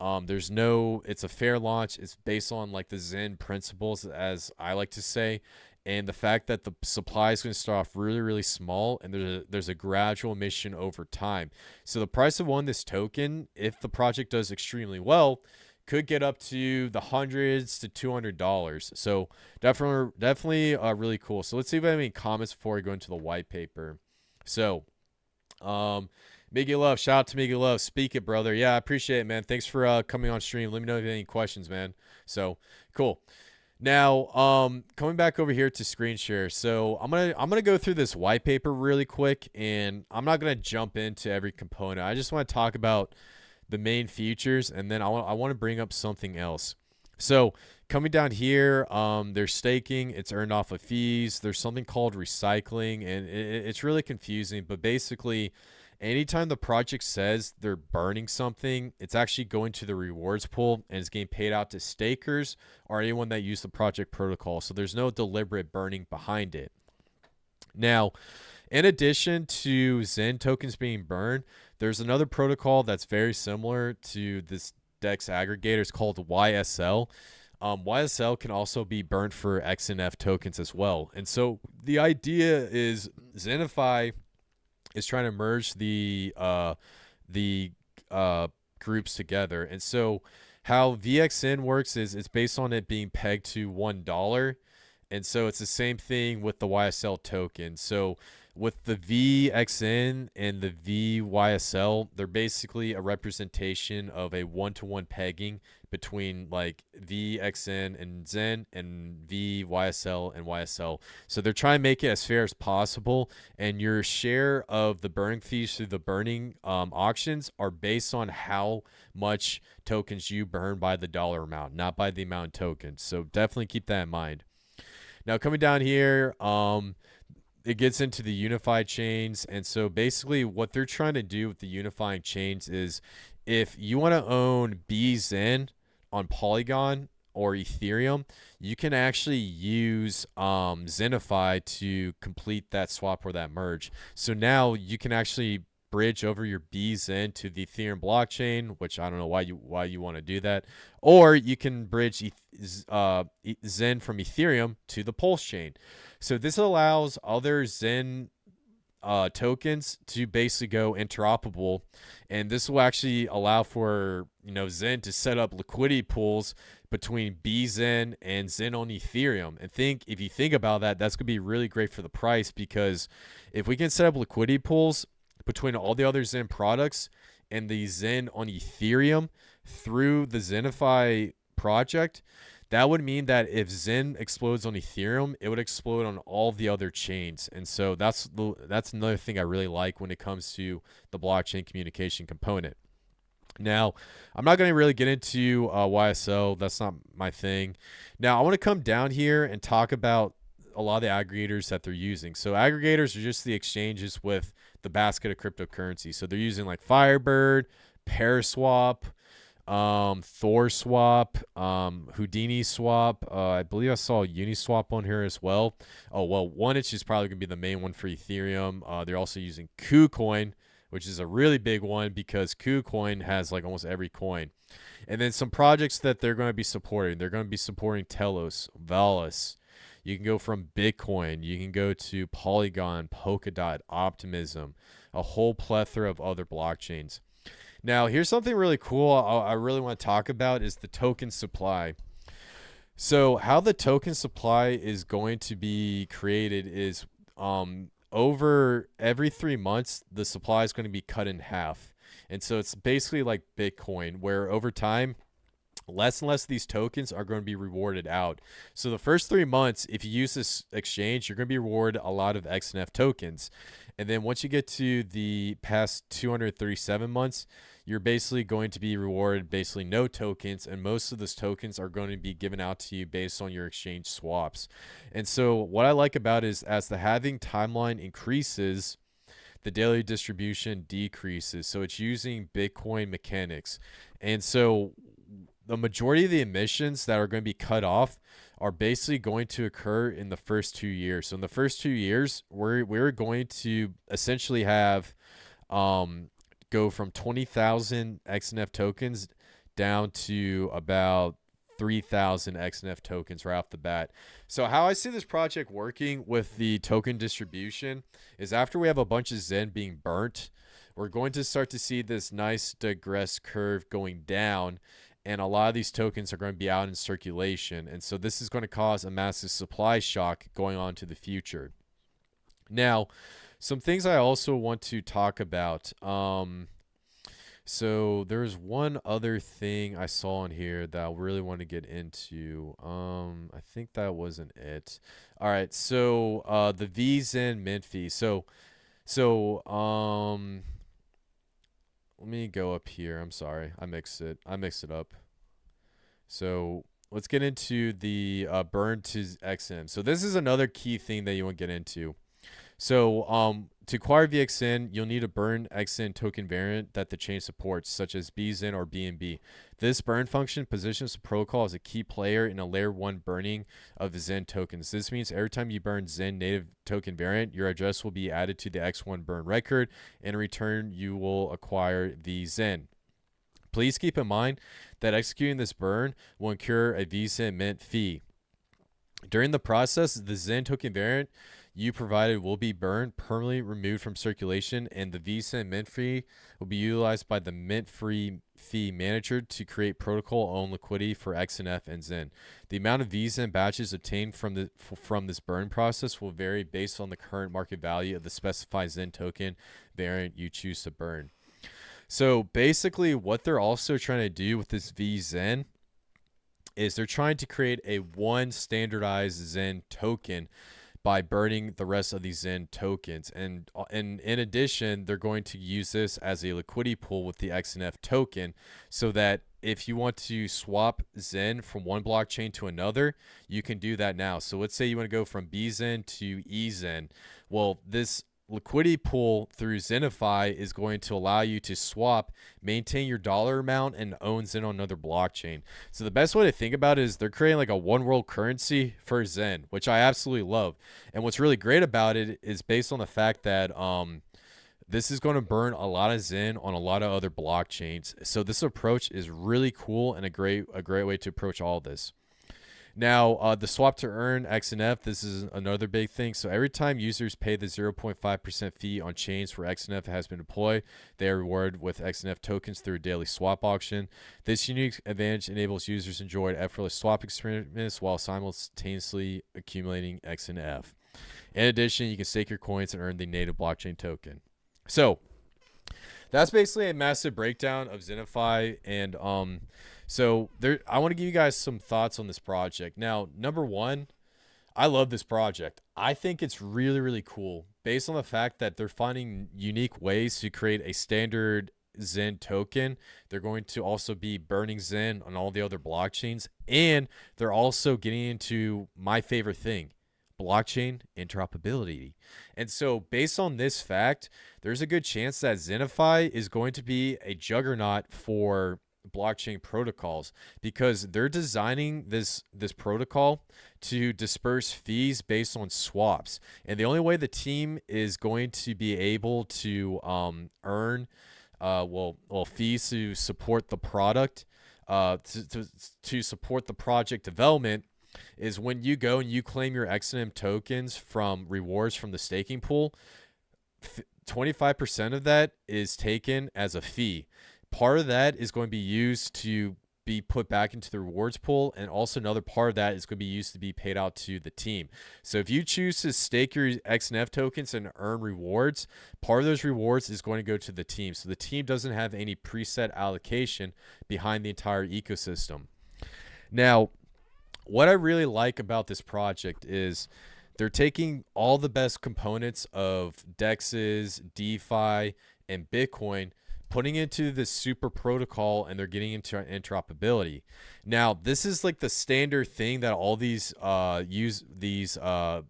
It's a fair launch. It's based on like the Zen principles, as I like to say. And the fact that the supply is going to start off really, really small, and there's a gradual emission over time. So the price of this token, if the project does extremely well, could get up to the hundreds to $200. So definitely really cool. So let's see if I have any comments before we go into the white paper. So Miggy Love, shout out to Miggy Love. Speak it, brother. Yeah, I appreciate it, man. Thanks for coming on stream. Let me know if you have any questions, man. So cool. Now, coming back over here to screen share. So I'm gonna go through this white paper really quick, and I'm not gonna jump into every component. I just want to talk about the main features, and then I want to bring up something else. So coming down here, there's staking. It's earned off of fees. There's something called recycling, and it's really confusing. But basically, anytime the project says they're burning something, it's actually going to the rewards pool and it's getting paid out to stakers or anyone that used the project protocol. So there's no deliberate burning behind it. Now, in addition to Zen tokens being burned, there's another protocol that's very similar to this DEX aggregator. It's called YSL. YSL can also be burned for XNF tokens as well. And so the idea is Xenify is trying to merge the groups together. And so how VXN works is it's based on it being pegged to $1. And so it's the same thing with the YSL token. So with the VXN and the VYSL, they're basically a representation of a one-to-one pegging between like VXN and Zen and VYSL and YSL. So they're trying to make it as fair as possible, and your share of the burning fees through the burning auctions are based on how much tokens you burn by the dollar amount, not by the amount of tokens. So definitely keep that in mind. Now coming down here, it gets into the unified chains. And so basically what they're trying to do with the unifying chains is if you want to own Zen on Polygon or Ethereum, you can actually use Xenify to complete that swap or that merge. So now you can actually bridge over your Zen to the Ethereum blockchain, which I don't know why you want to do that, or you can bridge Zen from Ethereum to the Pulsechain. So this allows other Zen tokens to basically go interoperable, and this will actually allow for Zen to set up liquidity pools between Zen and Zen on Ethereum. And if you think about that, that's gonna be really great for the price, because if we can set up liquidity pools between all the other Zen products and the Zen on Ethereum through the Xenify project, that would mean that if Zen explodes on Ethereum, it would explode on all the other chains. And so that's another thing I really like when it comes to the blockchain communication component. Now, I'm not going to really get into YSL. That's not my thing. Now, I want to come down here and talk about a lot of the aggregators that they're using. So aggregators are just the exchanges with the basket of cryptocurrency. So they're using like Firebird, Paraswap, ThorSwap, Houdini Swap. I believe I saw Uniswap on here as well. Oh, well, one is just probably going to be the main one for Ethereum. They're also using KuCoin, which is a really big one because KuCoin has like almost every coin. And then some projects that they're going to be supporting. They're going to be supporting Telos, Valis. You can go from Bitcoin. You can go to Polygon, Polkadot, Optimism, a whole plethora of other blockchains. Now, here's something really cool I really want to talk about is the token supply. So how the token supply is going to be created is over every 3 months, the supply is going to be cut in half. And so it's basically like Bitcoin, where over time, less and less of these tokens are going to be rewarded out. So the first 3 months, if you use this exchange, you're going to be rewarded a lot of XNF tokens. And then once you get to the past 237 months, you're basically going to be rewarded basically no tokens, and most of those tokens are going to be given out to you based on your exchange swaps. And so what I like about it is as the halving timeline increases, the daily distribution decreases. So it's using Bitcoin mechanics. And so the majority of the emissions that are going to be cut off are basically going to occur in the first 2 years. So in the first 2 years, we're going to essentially have go from 20,000 XNF tokens down to about 3,000 XNF tokens right off the bat. So how I see this project working with the token distribution is after we have a bunch of Zen being burnt, we're going to start to see this nice digress curve going down, and a lot of these tokens are going to be out in circulation. And so this is going to cause a massive supply shock going on to the future. Now, some things I also want to talk about. So there's one other thing I saw in here that I really want to get into. I think that wasn't it. All right, so the Zen mint fee. So let me go up here. I'm sorry, I mixed it up. So let's get into the burn to XN. So this is another key thing that you want to get into. So to acquire VXN, you'll need a burn XN token variant that the chain supports, such as BZN or BNB. This burn function positions the protocol as a key player in a layer 1 burning of the Zen tokens. This means every time you burn Zen native token variant, your address will be added to the X1 burn record, and in return, you will acquire the Zen. Please keep in mind that executing this burn will incur a VZen mint fee. During the process, the Zen token variant you provided will be burned, permanently removed from circulation, and the VZen mint fee will be utilized by the mint free fee manager to create protocol-owned liquidity for XNF and Zen. The amount of VZen batches obtained from this burn process will vary based on the current market value of the specified Zen token variant you choose to burn. So basically what they're also trying to do with this VZen is they're trying to create a one standardized Zen token by burning the rest of these Zen tokens. And in addition, they're going to use this as a liquidity pool with the XNF token so that if you want to swap Zen from one blockchain to another, you can do that now. So let's say you want to go from BZen to EZen. Well, this liquidity pool through Xenify is going to allow you to swap, maintain your dollar amount, and own Zen on another blockchain. So the best way to think about it is they're creating like a one world currency for Zen, which I absolutely love. And what's really great about it is based on the fact that this is going to burn a lot of Zen on a lot of other blockchains. So this approach is really cool and a great way to approach all this. Now, the swap to earn XNF, this is another big thing. So every time users pay the 0.5% fee on chains where XNF has been deployed, they are rewarded with XNF tokens through a daily swap auction. This unique advantage enables users to enjoy effortless swap experiments while simultaneously accumulating XNF. In addition, you can stake your coins and earn the native blockchain token. So that's basically a massive breakdown of Xenify, and so there, I want to give you guys some thoughts on this project. Now, number one, I love this project. I think it's really, really cool based on the fact that they're finding unique ways to create a standard Zen token. They're going to also be burning Zen on all the other blockchains, and they're also getting into my favorite thing, blockchain interoperability. And so based on this fact, there's a good chance that Xenify is going to be a juggernaut for blockchain protocols, because they're designing this protocol to disperse fees based on swaps. And the only way the team is going to be able to earn fees to support the product, to support the project development, is when you go and you claim your XNM tokens from rewards from the staking pool. 25% of that is taken as a fee. Part of that is going to be used to be put back into the rewards pool, and also another part of that is going to be used to be paid out to the team. So if you choose to stake your XNF tokens and earn rewards, part of those rewards is going to go to the team. So the team doesn't have any preset allocation behind the entire ecosystem. Now, what I really like about this project is they're taking all the best components of DEXs, DeFi, and Bitcoin, putting it into this super protocol, and they're getting into interoperability. Now, this is like the standard thing that all these influencers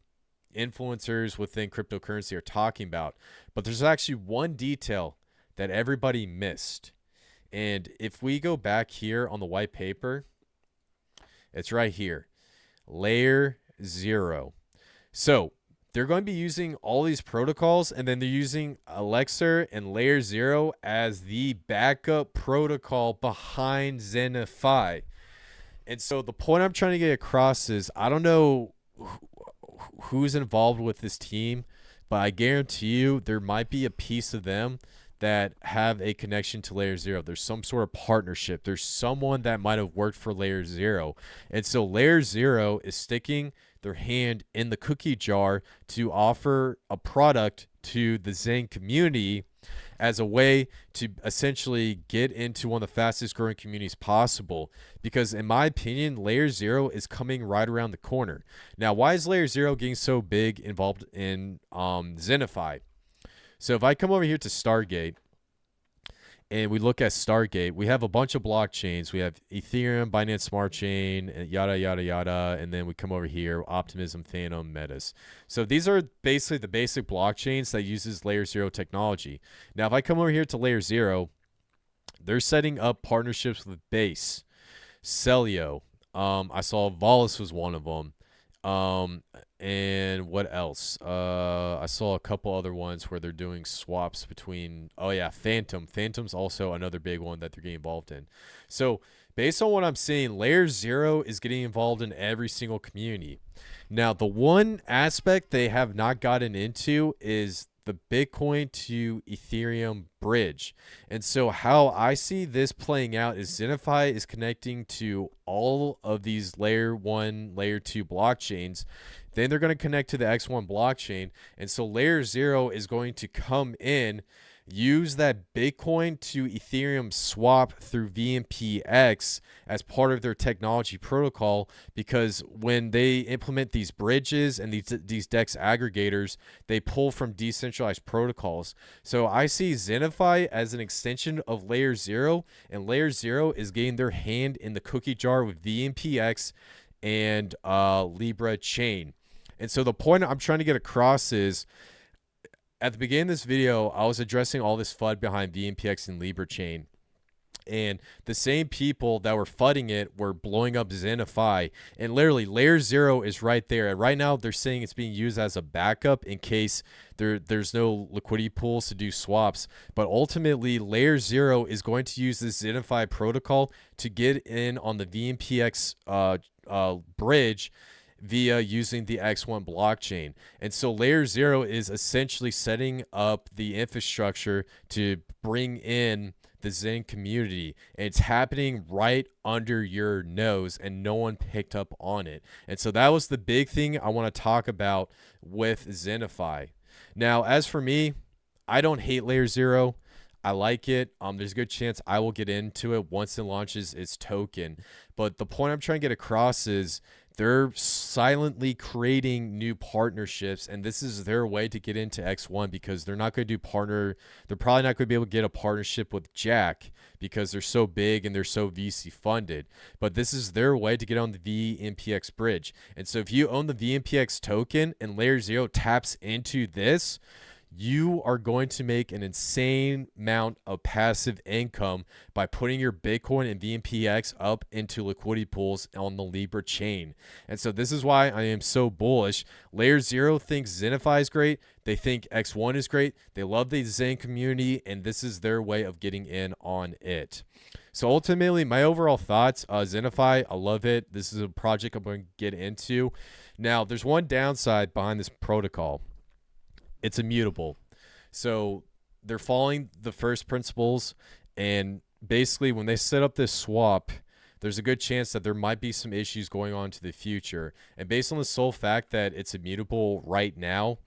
within cryptocurrency are talking about. But there's actually one detail that everybody missed. And if we go back here on the white paper, it's right here, layer 0. So they're going to be using all these protocols, and then they're using Elixir and layer 0 as the backup protocol behind Xenify. And so the point I'm trying to get across is, I don't know who's involved with this team, but I guarantee you there might be a piece of them that have a connection to layer 0. There's some sort of partnership. There's someone that might have worked for layer 0. And so layer 0 is sticking their hand in the cookie jar to offer a product to the Zen community as a way to essentially get into one of the fastest growing communities possible. Because in my opinion, layer 0 is coming right around the corner. Now, why is layer 0 getting so big involved in Xenify? So if I come over here to Stargate and we look at Stargate, we have a bunch of blockchains. We have Ethereum, Binance Smart Chain, and yada, yada, yada. And then we come over here, Optimism, Phantom, Metis. So these are basically the basic blockchains that uses layer 0 technology. Now, if I come over here to layer 0, they're setting up partnerships with Base, Celio. I saw Volus was one of them. And what else? I saw a couple other ones where they're doing swaps between, oh yeah, Phantom's also another big one that they're getting involved in. So based on what I'm seeing, layer 0 is getting involved in every single community. Now, the one aspect they have not gotten into is the Bitcoin to Ethereum bridge. And so how I see this playing out is Xenify is connecting to all of these layer 1, layer 2 blockchains. Then they're going to connect to the X1 blockchain. And so layer 0 is going to come in, use that Bitcoin to Ethereum swap through VMPX as part of their technology protocol, because when they implement these bridges and these DEX aggregators, they pull from decentralized protocols. So I see Xenify as an extension of Layer 0, and Layer 0 is getting their hand in the cookie jar with VMPX and Libra chain. And so the point I'm trying to get across is, at the beginning of this video, I was addressing all this FUD behind VMPX and Libra chain. And the same people that were fudding it were blowing up Xenify. And literally, Layer 0 is right there. And right now, they're saying it's being used as a backup in case there's no liquidity pools to do swaps. But ultimately, Layer 0 is going to use this Xenify protocol to get in on the VMPX bridge via using the X1 blockchain. And so Layer 0 is essentially setting up the infrastructure to bring in the Zen community, and it's happening right under your nose, and no one picked up on it. And so that was the big thing I want to talk about with Xenify. Now, as for me, I don't hate Layer 0. I like it. There's a good chance I will get into it once it launches its token. But the point I'm trying to get across is they're silently creating new partnerships, and this is their way to get into X1, because they're not going to do they're probably not going to be able to get a partnership with Jack because they're so big and they're so VC funded. But this is their way to get on the VMPX bridge. And so if you own the VMPX token and Layer 0 taps into this, you are going to make an insane amount of passive income by putting your Bitcoin and VMPX up into liquidity pools on the Libra chain. And so this is why I am so bullish. Layer 0 thinks Xenify is great. They think X1 is great. They love the Zen community, and this is their way of getting in on it. So ultimately, my overall thoughts, Xenify, I love it. This is a project I'm going to get into. Now, there's one downside behind this protocol. It's immutable. So they're following the first principles, and basically when they set up this swap, there's a good chance that there might be some issues going on to the future. And based on the sole fact that it's immutable right now,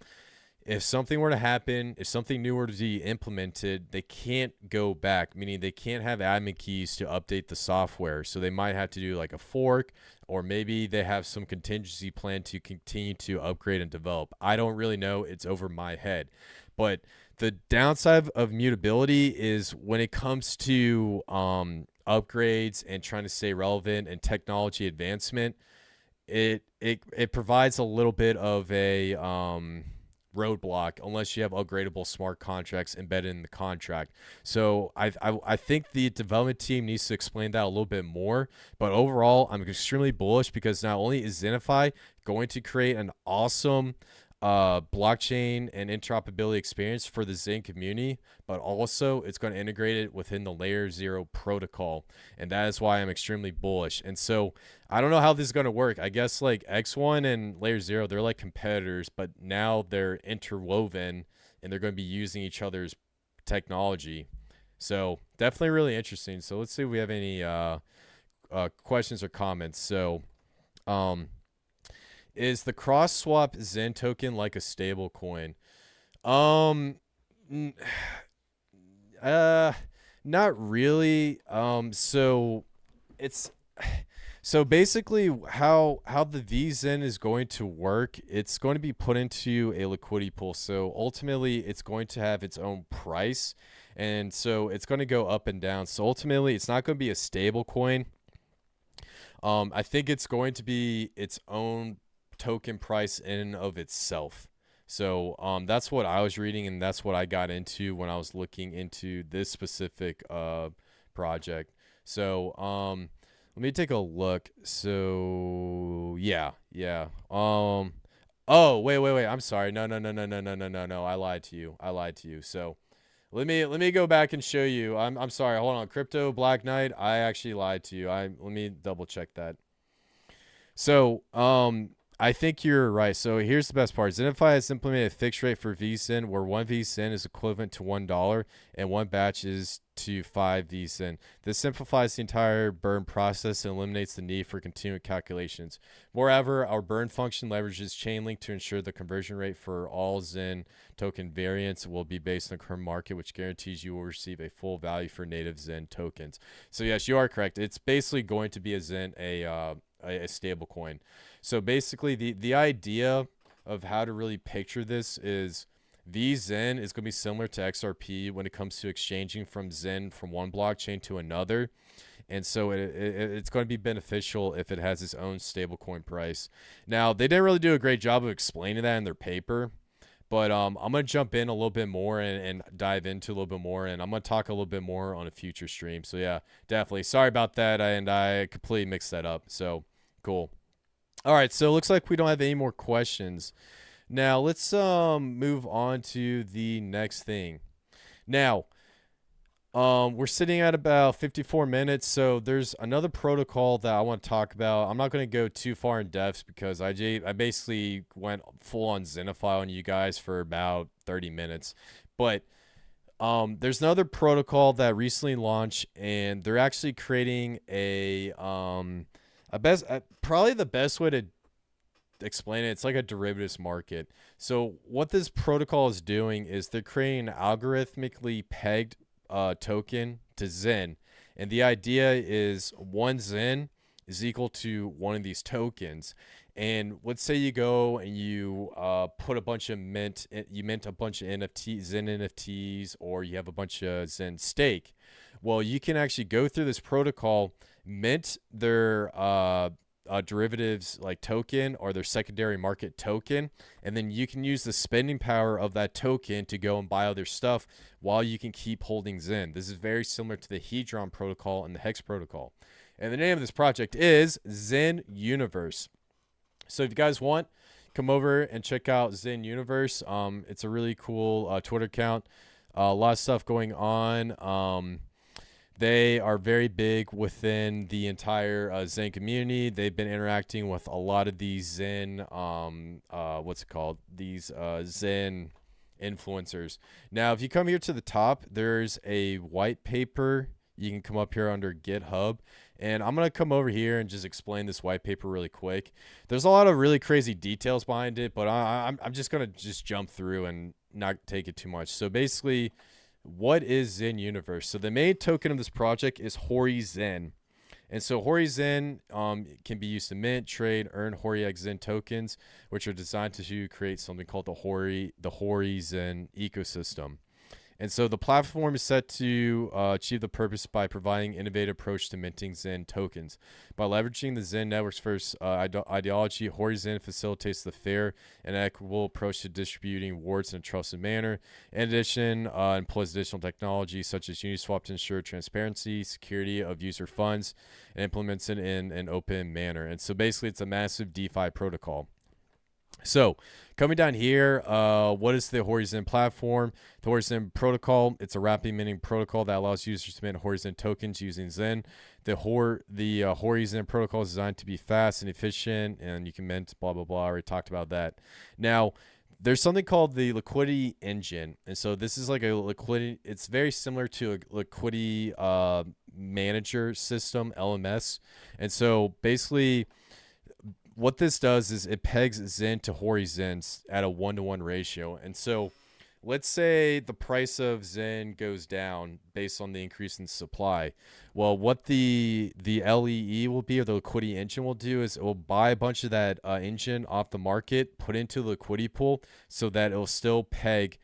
if something were to happen, if something new were to be implemented, they can't go back, meaning they can't have admin keys to update the software. So they might have to do like a fork, or maybe they have some contingency plan to continue to upgrade and develop. I don't really know. It's over my head. But the downside of mutability is when it comes to upgrades and trying to stay relevant and technology advancement, it provides a little bit of a roadblock unless you have upgradable smart contracts embedded in the contract. So I think the development team needs to explain that a little bit more. But overall, I'm extremely bullish, because not only is Xenify going to create an awesome blockchain and interoperability experience for the Zen community, but also it's going to integrate it within the Layer 0 protocol, and that is why I'm extremely bullish. And so I don't know how this is going to work. I guess like X1 and Layer 0, they're like competitors, but now they're interwoven and they're going to be using each other's technology. So definitely really interesting. So let's see if we have any questions or comments. So is the cross swap Zen token like a stable coin? Not really. So basically how the VZen is going to work, it's going to be put into a liquidity pool. So ultimately it's going to have its own price, and so it's going to go up and down. So ultimately it's not going to be a stable coin. I think it's going to be its own token price in and of itself. So that's what I was reading, and that's what I got into when I was looking into this specific project. So let me take a look. So yeah. Oh, wait. I'm sorry. No. I lied to you. So let me go back and show you. I'm sorry. Hold on. Crypto Black Knight. I actually lied to you. Let me double check that. So I think you're right. So here's the best part. Xenify has implemented a fixed rate for VSIN where 1 VSIN is equivalent to $1 and 1 batch is to 5 VSIN. This simplifies the entire burn process and eliminates the need for continued calculations. Moreover, our burn function leverages Chainlink to ensure the conversion rate for all Zen token variants will be based on the current market, which guarantees you will receive a full value for native Zen tokens. So yes, you are correct. It's basically going to be a stable coin. So basically the idea of how to really picture this is VZen is going to be similar to XRP when it comes to exchanging from Zen from one blockchain to another. And so it's going to be beneficial if it has its own stablecoin price. Now, they didn't really do a great job of explaining that in their paper. But I'm going to jump in a little bit more and dive into a little bit more. And I'm going to talk a little bit more on a future stream. So yeah, definitely. Sorry about that. And I completely mixed that up. So cool. All right, so it looks like we don't have any more questions. Now, let's move on to the next thing. Now, we're sitting at about 54 minutes, so there's another protocol that I want to talk about. I'm not going to go too far in depth because I basically went full on Xenify on you guys for about 30 minutes. But there's another protocol that recently launched, and they're actually creating probably the best way to explain it, it's like a derivatives market. So what this protocol is doing is they're creating an algorithmically pegged token to Zen, and the idea is 1 Zen is equal to one of these tokens. And let's say you go and you put a bunch of mint a bunch of NFTs, Zen NFTs, or you have a bunch of Zen stake. Well, you can actually go through this protocol, mint their derivatives like token or their secondary market token, and then you can use the spending power of that token to go and buy other stuff while you can keep holding Zen. This is very similar to the Hedron protocol and the Hex protocol. And the name of this project is Zen Universe. So if you guys want, come over and check out Zen Universe. It's a really cool Twitter account. A lot of stuff going on. They are very big within the entire Zen community. They've been interacting with a lot of these Zen, These Zen influencers. Now, if you come here to the top, there's a white paper. You can come up here under GitHub. And I'm going to come over here and just explain this white paper really quick. There's a lot of really crazy details behind it, but I'm just going to just jump through and not take it too much. So basically, what is Zen Universe? So the main token of this project is Hori Zen. And so Hori Zen can be used to mint, trade, earn Hori X Zen tokens, which are designed to create something called the Hori Zen ecosystem. And so the platform is set to achieve the purpose by providing innovative approach to minting Zen tokens. By leveraging the Zen network's first ideology, Hori Zen facilitates the fair and equitable approach to distributing rewards in a trusted manner. In addition, employs additional technology such as Uniswap to ensure transparency, security of user funds, and implements it in an open manner. And so basically, it's a massive DeFi protocol. So coming down here, what is the Hori Zen platform? The Hori Zen protocol, it's a rapid minting protocol that allows users to mint Hori Zen tokens using Zen. The Hori Zen protocol is designed to be fast and efficient, and you can mint blah, blah, blah. I already talked about that. Now, there's something called the liquidity engine. And so this is like a liquidity, it's very similar to a liquidity manager system, LMS. And so basically, what this does is it pegs Zen to Hori Zen at a 1-to-1 ratio. And so let's say the price of Zen goes down based on the increase in supply. Well, what the LEE will be, or the liquidity engine will do, is it will buy a bunch of that engine off the market, put into the liquidity pool so that it will still peg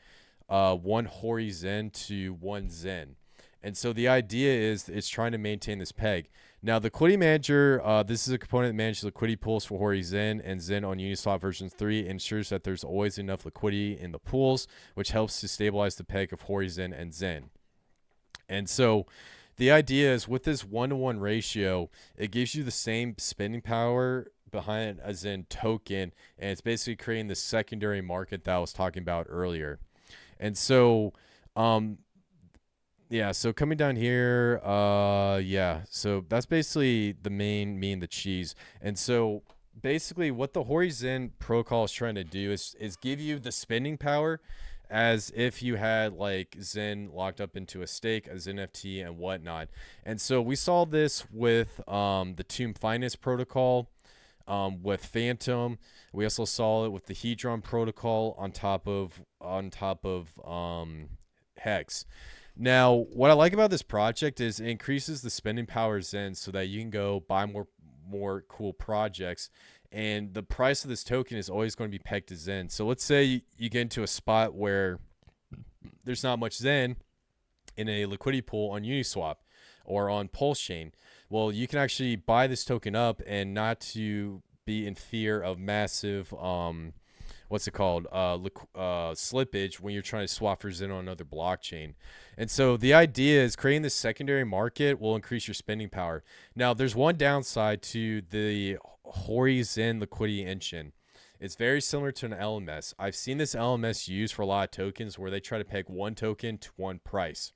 1 Hori Zen to 1 Zen. And so the idea is it's trying to maintain this peg. Now, the liquidity manager, this is a component that manages liquidity pools for Hori Zen and Zen on Uniswap version 3, ensures that there's always enough liquidity in the pools, which helps to stabilize the peg of Hori Zen and Zen. And so the idea is with this 1-to-1 ratio, it gives you the same spending power behind a Zen token, and it's basically creating the secondary market that I was talking about earlier. And so, yeah, so coming down here, yeah, so that's basically the main meat and the cheese. And so basically what the Zen protocol is trying to do is give you the spending power as if you had like Zen locked up into a stake, as NFT and whatnot. And so we saw this with the Tomb Finance protocol, with Phantom. We also saw it with the Hedron protocol on top of Hex. Now, what I like about this project is it increases the spending power of Zen so that you can go buy more cool projects, and the price of this token is always going to be pegged to Zen. So let's say you get into a spot where there's not much Zen in a liquidity pool on Uniswap or on Pulsechain. Well, you can actually buy this token up and not to be in fear of massive slippage when you're trying to swap for Zen on another blockchain. And so the idea is creating this secondary market will increase your spending power. Now, there's one downside to the Zen liquidity engine. It's very similar to an LMS. I've seen this LMS used for a lot of tokens where they try to peg one token to one price.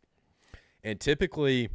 And typically,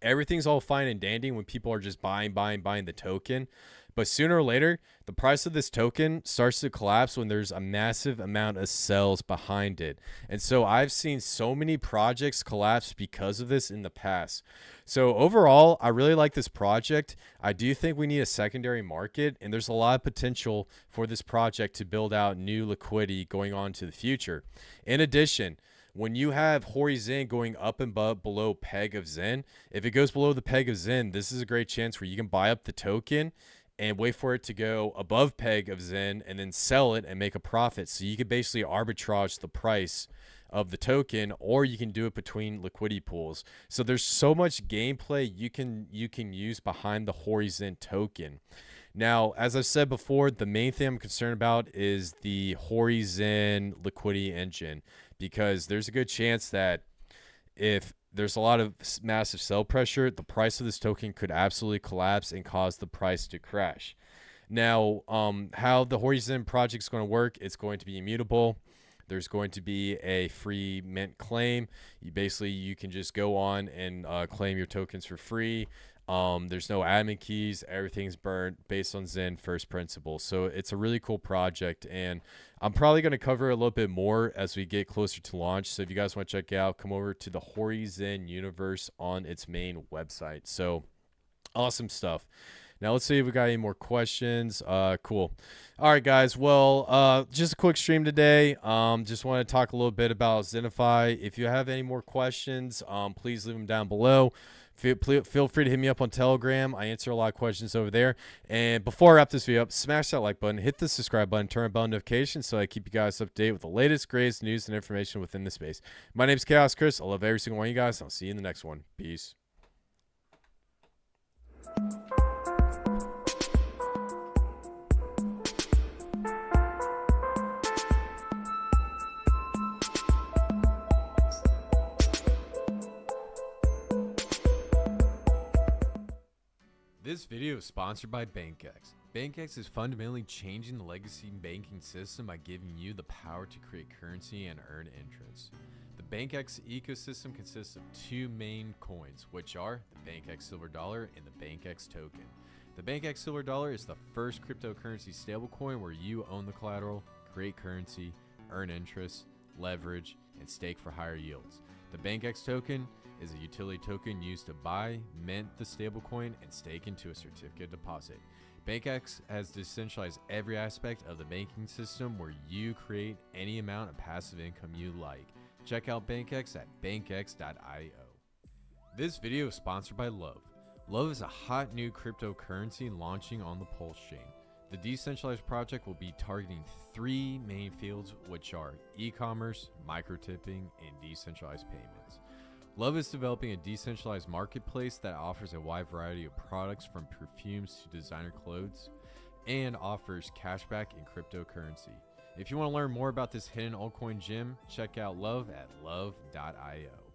everything's all fine and dandy when people are just buying the token. But sooner or later, the price of this token starts to collapse when there's a massive amount of sells behind it. And so I've seen so many projects collapse because of this in the past. So overall, I really like this project. I do think we need a secondary market, and there's a lot of potential for this project to build out new liquidity going on to the future. In addition, when you have Zen going up and below peg of Zen, if it goes below the peg of Zen, this is a great chance where you can buy up the token and wait for it to go above peg of Zen and then sell it and make a profit. So you could basically arbitrage the price of the token, or you can do it between liquidity pools. So there's so much gameplay you can use behind the Zen token. Now, as I've said before, the main thing I'm concerned about is the Zen liquidity engine, because there's a good chance that if there's a lot of massive sell pressure, the price of this token could absolutely collapse and cause the price to crash. Now, how the Zen project is going to work, it's going to be immutable. There's going to be a free mint claim. You can just go on and claim your tokens for free. There's no admin keys. Everything's burned based on Zen first principles. So it's a really cool project, and I'm probably going to cover a little bit more as we get closer to launch. So if you guys want to check it out, come over to the Zen Universe on its main website. So awesome stuff. Now let's see if we got any more questions. Cool. All right, guys. Well, just a quick stream today. Just want to talk a little bit about Xenify. If you have any more questions, please leave them down below. Feel free to hit me up on Telegram. I answer a lot of questions over there. And before I wrap this video up, smash that like button, hit the subscribe button, turn on bell notifications so I keep you guys up to date with the latest, greatest news and information within the space. My name's Khaos Kris. I love every single one of you guys. I'll see you in the next one. Peace. This video is sponsored by BankX. BankX is fundamentally changing the legacy banking system by giving you the power to create currency and earn interest. The BankX ecosystem consists of two main coins, which are the BankX Silver Dollar and the BankX Token. The BankX Silver Dollar is the first cryptocurrency stablecoin where you own the collateral, create currency, earn interest, leverage, and stake for higher yields. The BankX Token is a utility token used to buy, mint the stablecoin, and stake into a certificate deposit. BankX has decentralized every aspect of the banking system where you create any amount of passive income you like. Check out BankX at bankx.io. This video is sponsored by Love. Love is a hot new cryptocurrency launching on the Pulsechain. The decentralized project will be targeting three main fields, which are e-commerce, microtipping, and decentralized payments. Love is developing a decentralized marketplace that offers a wide variety of products from perfumes to designer clothes and offers cashback in cryptocurrency. If you want to learn more about this hidden altcoin gem, check out Love at love.io.